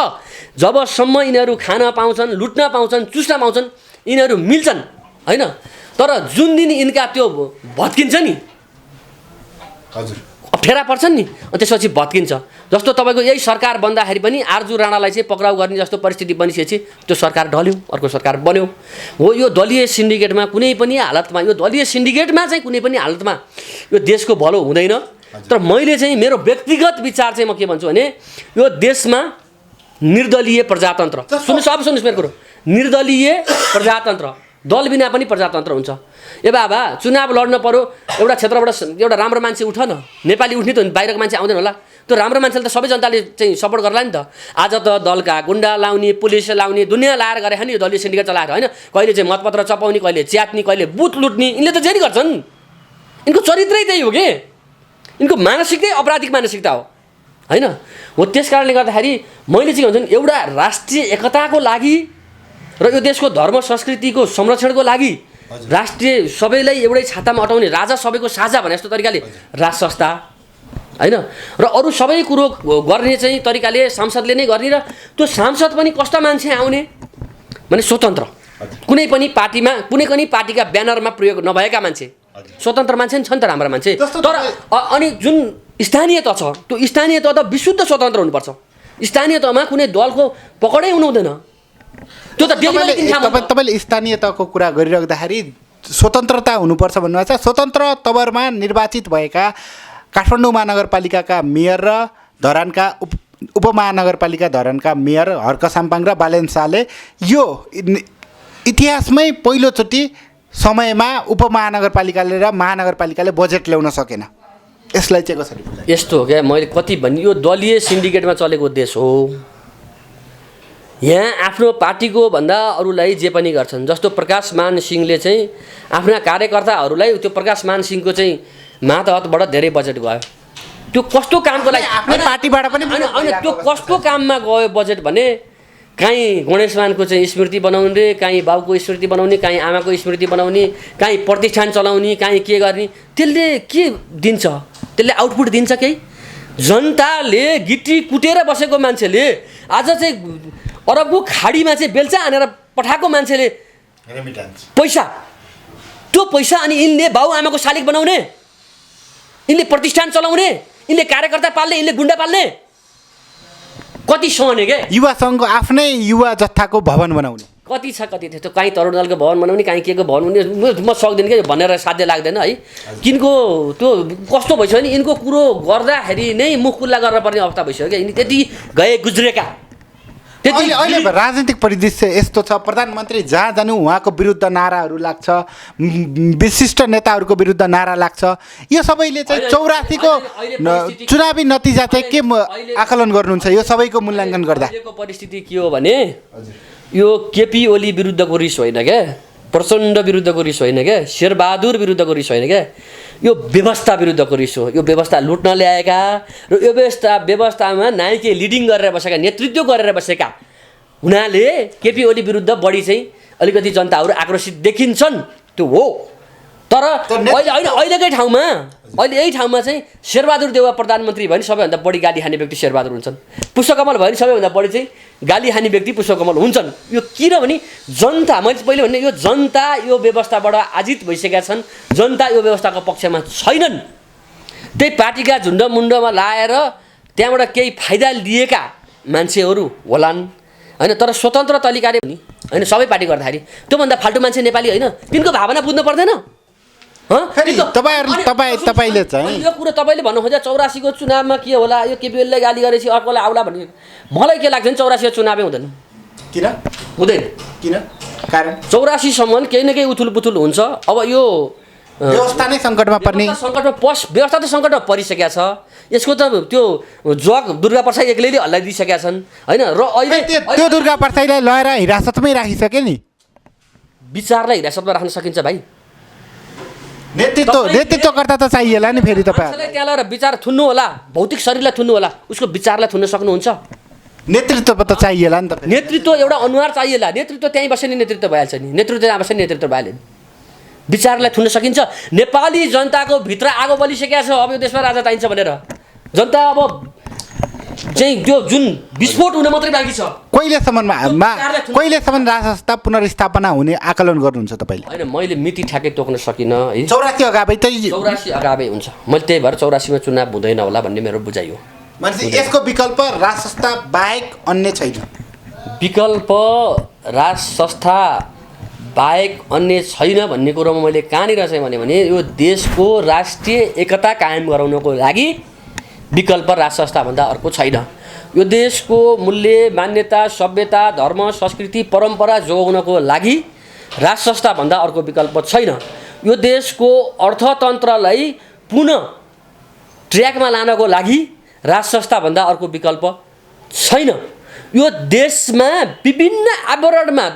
जबसम्म यिनीहरू खान पाउँछन् लुट्न पाउँछन् चुस्न पाउँछन् यिनीहरू मिल्छन् होइन तर जुन दिन यिनका त्यो भत्किन्छ नि हजुर अप्ठ्यारा पर्छन् नि अनि त्यसपछि भत्किन्छ जस्तो तपाईँको यही सरकार बन्दाखेरि पनि आरजु राणालाई चाहिँ पक्राउ गर्ने जस्तो परिस्थिति बनिसकेपछि त्यो सरकार ढल्यो अर्को सरकार बन्यो हो यो दलीय सिन्डिकेटमा कुनै पनि हालतमा यो दलीय सिन्डिकेटमा चाहिँ कुनै पनि हालतमा यो देशको भलो हुँदैन तर मैले चाहिँ मेरो व्यक्तिगत विचार चाहिँ म के भन्छु भने यो देशमा निर्दलीय प्रजातन्त्र। सुन्नुहोस् मेरो कुरो, निर्दलीय प्रजातन्त्र, दल बिना पनि प्रजातन्त्र हुन्छ। ए बाबा चुनाव लड्न पर्यो, एउटा क्षेत्रबाट एउटा राम्रो मान्छे उठ न, नेपाली उठ्ने त बाहिरको मान्छे आउँदैन होला, त्यो राम्रो मान्छेले त सबै जनताले चाहिँ सपोर्ट गर्ला नि त। आज त दलका गुन्डा लाउने, पुलिस लाउने, दुनियाँ लाएर गरे नि यो दलीय सिन्डिकेट चलाएर होइन। कहिले चाहिँ मतपत्र चपाउने, कहिले च्यात्ने, कहिले बुथ लुट्ने, यिनले त जे गर्छन्। यिनको चरित्रै त्यही हो कि, यिनको मानसिकता अपराधिक मानसिकता हो होइन। हो त्यस कारणले गर्दाखेरि मैले चाहिँ भन्छ एउटा राष्ट्रिय एकताको लागि र यो देशको धर्म संस्कृतिको संरक्षणको लागि राष्ट्रिय सबैलाई एउटै छातामा अटाउने, राजा सबैको साझा भने जस्तो तरिकाले राज संस्था होइन र अरू सबै कुरो गर्ने चाहिँ तरिकाले सांसदले नै गर्ने, र त्यो सांसद पनि कस्ता मान्छे आउने भने स्वतन्त्र, कुनै पनि पार्टीमा कुनै पनि पार्टीका ब्यानरमा प्रयोग नभएका मान्छे, स्वतन्त्र मान्छे नि छन् त राम्रा मान्छे। तर अनि जुन स्थानीय तह छ त्यो स्थानीय तह त विशुद्ध स्वतन्त्र हुनुपर्छ। स्थानीय तहमा कुनै दलको पकडै हुनु हुँदैन। त्यो त तपाईँले स्थानीय तहको कुरा गरिराख्दाखेरि स्वतन्त्रता हुनुपर्छ भन्नुभएको छ। स्वतन्त्र तवरमा निर्वाचित भएका काठमाडौँ महानगरपालिकाका मेयर र धरानका उपमहानगरपालिका धरानका मेयर हर्क साम्पाङ र बालेन शाहले यो इतिहासमै पहिलोचोटि समयमा उपमहानगरपालिकाले र महानगरपालिकाले बजेट ल्याउन सकेन। यसलाई चाहिँ कसरी? यस्तो हो क्या, मैले कति भन्ने, यो दलीय सिन्डिकेटमा चलेको देश हो। यहाँ आफ्नो पार्टीको भन्दा अरूलाई जे पनि गर्छन्। जस्तो प्रकाशमान सिंहले चाहिँ आफ्ना कार्यकर्ताहरूलाई त्यो प्रकाशमान सिंहको चाहिँ मातहतबाट धेरै बजेट गयो। त्यो कस्तो कामको लागि आफ्नै पार्टीबाट पनि होइन, त्यो कस्तो काममा गयो बजेट भने काहीँ गणेशमानको चाहिँ स्मृति बनाउने, काहीँ बाउको स्मृति बनाउने, काहीँ आमाको स्मृति बनाउने, काहीँ प्रतिष्ठान चलाउने, काहीँ के गर्ने। त्यसले के दिन्छ? त्यसले आउटपुट दिन्छ केही? जनताले गिटी कुटेर बसेको मान्छेले आज चाहिँ अरबको खाडीमा चाहिँ बेल्चा हानेर पठाएको मान्छेले पैसा, त्यो पैसा अनि यिनले बाउ आमाको शालिग बनाउने, यिनले प्रतिष्ठान चलाउने, यिनले कार्यकर्ता पाल्ने, यिनले गुन्डा पाल्ने। कति सहने के युवा सङ्घको आफ्नै युवा जत्थाको भवन बनाउने कति छ, कति थियो। त्यो काहीँ तरुण दलको भवन बनाउने, काहीँ के को भवन बनाउने, म सक्दिनँ कि भनेर साध्य लाग्दैन है। किनको त्यो कस्तो भइसक्यो नि, यिनको कुरो गर्दाखेरि नै मुख खुल्ला गर्न पर्ने अवस्था भइसक्यो क्या। यिनी त्यति गए गुज्रेका। अहिले राजनीतिक परिदृश्य यस्तो छ, प्रधानमन्त्री जहाँ जानु उहाँको विरुद्ध नाराहरू लाग्छ, विशिष्ट नेताहरूको विरुद्ध नारा लाग्छ। यो सबैले चाहिँ 84को चुनावी नतिजा चाहिँ के आकलन गर्नुहुन्छ यो सबैको मूल्याङ्कन गर्दा? अहिलेको परिस्थिति के हो भने यो केपी ओली विरुद्धको रिस होइन क्या, प्रचण्ड विरुद्धको रिस होइन क्या, शेरबहादुर विरुद्धको रिस होइन क्या, यो व्यवस्था विरुद्धको रिस हो। यो व्यवस्था लुट्न ल्याएका र यो व्यवस्थामा नायके लिडिङ गरेर बसेका, नेतृत्व गरेर बसेका हुनाले केपी ओली विरुद्ध बढी चाहिँ अलिकति जनताहरू आक्रोशित देखिन्छन्। त्यो हो। तर अहिलेकै ठाउँमा अहिले यही ठाउँमा चाहिँ शेरबहादुर देउवा प्रधानमन्त्री भयो भने सबैभन्दा बढी गाली खाने व्यक्ति शेरबहादुर हुन्छन्। पुष्पकमल भयो भने सबैभन्दा बढी चाहिँ गाली खाने व्यक्ति पुष्पकमल हुन्छन्। यो किनभने जनता, मैले पहिले भने यो जनता यो व्यवस्थाबाट आजित भइसकेका छन्, जनता यो व्यवस्थाको पक्षमा छैनन्। त्यही पार्टीका झुन्डमुन्डमा लाएर त्यहाँबाट केही फाइदा लिएका मान्छेहरू होलान् होइन। तर स्वतन्त्र तरिकाले पनि होइन, सबै पार्टी गर्दाखेरि त्योभन्दा फाल्टु मान्छे नेपाली होइन। तिनको भावना बुझ्नु पर्दैन? तपाईँले चाहिँ यो कुरो तपाईँले भन्नु खोज्दा 84को चुनावमा के होला, यो केपी ओलीलाई गाली गरेपछि अर्कोलाई आउला भन्ने मलाई के लाग्छ भने 84 चुनावै हुँदैन। किन हुँदैन? किन? कारण 84सम्म केही न केही उथुल पुथुल हुन्छ। अब यो व्यवस्था नै सङ्कटमा पर्ने, व्यवस्था त सङ्कटमा परिसकेका छ। यसको त त्यो जग दुर्गा प्रसाद एक्लैले हल्लाइदिइसकेका छन् होइन। र अहिले त्यो दुर्गा प्रसादलाई लगेर हिरासतमै राखिसके नि। विचारलाई हिरासतमा राख्न सकिन्छ भाइ? नेतृत्वकर्ता त चाहिएला नि फेरि तपाईँ त्यहाँ लगेर विचार थुन्नु होला, भौतिक शरीरलाई थुन्नु होला, उसको विचारलाई थुन्न सक्नुहुन्छ? नेतृत्व त चाहिएला नि त। नेतृत्व एउटा अनुहार चाहिएला, नेतृत्व त्यहीँ बस्यो नि नेतृत्व भइहाल्छ नि, नेतृत्व त्यहाँ बस्यो नि नेतृत्व भइहाल्यो नि। विचारलाई थुन्न सकिन्छ। नेपाली जनताको भित्र आगो बलिसकेको छ अब यो देशमा राजा चाहिन्छ भनेर। जनता अब चाहिँ त्यो जुन विस्फोट हुन मात्रै बाँकी छ। कहिलेसम्म राजसंस्था पुनर्स्थापना हुने आकलन गर्नुहुन्छ तपाईँले? होइन, मैले मिति ठ्याक्कै तोक्न सकिनँ है। 84 अगावै त 84 अगावै हुन्छ। मैले त्यही भएर 84मा चुनाव हुँदैन होला भन्ने मेरो बुझाइ हो। यसको विकल्प राजसंस्था बाहेक अन्य छैन। विकल्प राजसंस्था बाहेक अन्य छैन भन्ने कुरोमा मैले कहाँनिर चाहिँ भने यो देशको राष्ट्रिय एकता कायम गराउनको लागि विकल्प राज संस्थाभन्दा अर्को छैन। यो देशको मूल्य, मान्यता, सभ्यता, धर्म, संस्कृति, परम्परा जोगाउनको लागि राज संस्थाभन्दा अर्को विकल्प छैन। यो देशको अर्थतन्त्रलाई पुनः ट्र्याकमा लानको लागि राज संस्थाभन्दा अर्को विकल्प छैन। यो देशमा विभिन्न आवरणमा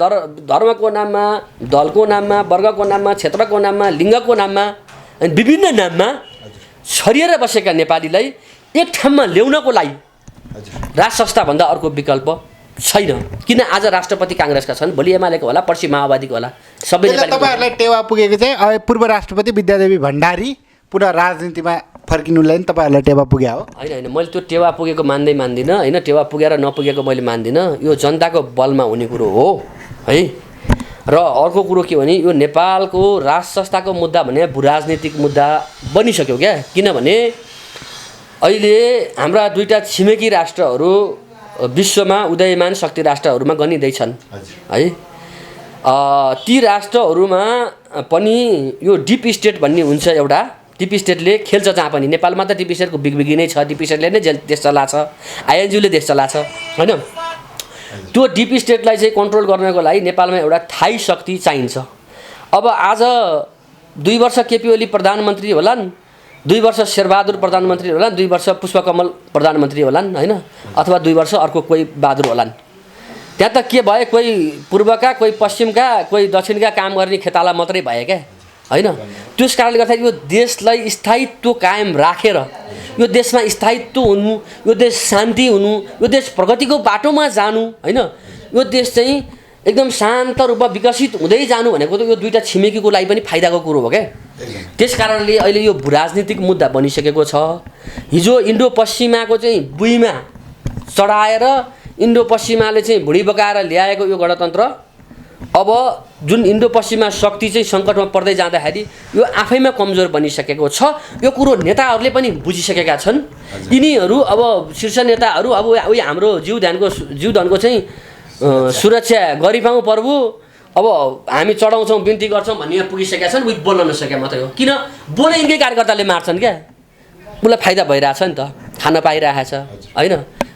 धर्मको नाममा, दलको नाममा, वर्गको नाममा, क्षेत्रको नाममा, लिङ्गको नाममा अनि विभिन्न नाममा छरिएर बसेका नेपालीलाई एक ठाउँमा ल्याउनको लागि राज संस्थाभन्दा अर्को विकल्प छैन। किन आज राष्ट्रपति काङ्ग्रेसका छन्, भोलि एमालेको होला, पर्सि माओवादीको होला, सबै तपाईँहरूलाई टेवा पुगेको चाहिँ अब पूर्व राष्ट्रपति विद्यादेवी भण्डारी पुनः राजनीतिमा फर्किनुलाई नि तपाईँहरूलाई टेवा पुग्यो हो? होइन, मैले त्यो टेवा पुगेको मान्दिनँ होइन। टेवा पुगेर नपुगेको मैले मान्दिनँ। यो जनताको बलमा हुने कुरो हो है। र अर्को कुरो के भने यो नेपालको राज संस्थाको मुद्दा भने भूराजनीतिक मुद्दा बनिसक्यो क्या। किनभने अहिले हाम्रा दुईवटा छिमेकी राष्ट्रहरू विश्वमा उदयमान शक्ति राष्ट्रहरूमा गनिँदैछन् है। ती राष्ट्रहरूमा पनि यो डिप स्टेट भन्ने हुन्छ एउटा। डिप स्टेटले खेल्छ जहाँ पनि। नेपालमा त डिप स्टेटको बिगबिगी नै छ। डिप स्टेटले नै देश चलाछ, आइएनजिओले देश चलाछ होइन। त्यो डिप स्टेटलाई चाहिँ कन्ट्रोल गर्नको लागि नेपालमा एउटा थाई शक्ति चाहिन्छ। अब आज 2 वर्ष केपी ओली प्रधानमन्त्री होलान्, 2 वर्ष शेरबहादुर प्रधानमन्त्री होलान्, 2 वर्ष पुष्पकमल प्रधानमन्त्री होलान् होइन, अथवा 2 वर्ष अर्को कोही बहादुर होलान्। त्यहाँ त के भयो, कोही पूर्वका, कोही पश्चिमका, कोही दक्षिणका काम गर्ने खेताला मात्रै भए क्या होइन। त्यस कारणले गर्दा यो देशलाई स्थायित्व कायम राखेर यो देशमा स्थायित्व हुनु, यो देश शान्ति हुनु, यो देश प्रगतिको बाटोमा जानु होइन, यो देश चाहिँ एकदम शान्त रूपमा विकसित हुँदै जानु भनेको त यो दुईवटा छिमेकीको लागि पनि फाइदाको कुरो हो क्या। त्यस कारणले अहिले यो भूराजनीतिक मुद्दा बनिसकेको छ। हिजो इन्डो पश्चिमाको चाहिँ बुइमा चढाएर इन्डो पश्चिमाले चाहिँ भुँडी बोकाएर ल्याएको यो गणतन्त्र अब जुन इन्डो पश्चिमा शक्ति चाहिँ सङ्कटमा पर्दै जाँदाखेरि यो आफैमा कमजोर बनिसकेको छ। यो कुरो नेताहरूले पनि बुझिसकेका छन्। यिनीहरू अब शीर्ष नेताहरू अब उही हाम्रो जीवधनको चाहिँ सुरक्षा गरिपाउँ प्रभु, अब हामी चढाउँछौँ, बिन्ती गर्छौँ भन्ने पुगिसकेका छन्। उही बोल्न नसके मात्रै हो। किन बोले यिनकै कार्यकर्ताले मार्छन् क्या। उसलाई फाइदा भइरहेछ नि त, खान पाइरहेछ होइन,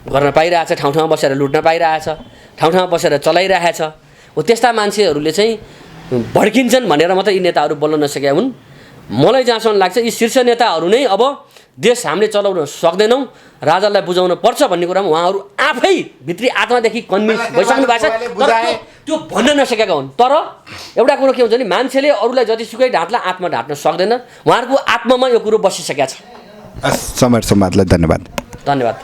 गर्न पाइरहेछ, ठाउँ ठाउँमा बसेर लुट्न पाइरहेछ, ठाउँ ठाउँमा बसेर चलाइरहेछ हो। त्यस्ता मान्छेहरूले चाहिँ भड्किन्छन् भनेर मात्रै यी नेताहरू बोल्न नसकेका हुन्। मलाई जहाँसम्म लाग्छ यी शीर्ष नेताहरू नै अब देश हामीले चलाउन सक्दैनौँ, राजालाई बुझाउन पर्छ भन्ने कुरामा उहाँहरू आफै भित्री आत्मादेखि कन्भिन्स भइसक्नु भएको छ। तर त्यो भन्न नसकेका हुन्। तर एउटा कुरो के हुन्छ भने मान्छेले अरूलाई जतिसुकै ढाँट्ला आत्मा ढाँट्न सक्दैन। उहाँहरूको आत्मामा यो कुरो बसिसकेको छ। समय समाजलाई धन्यवाद। धन्यवाद।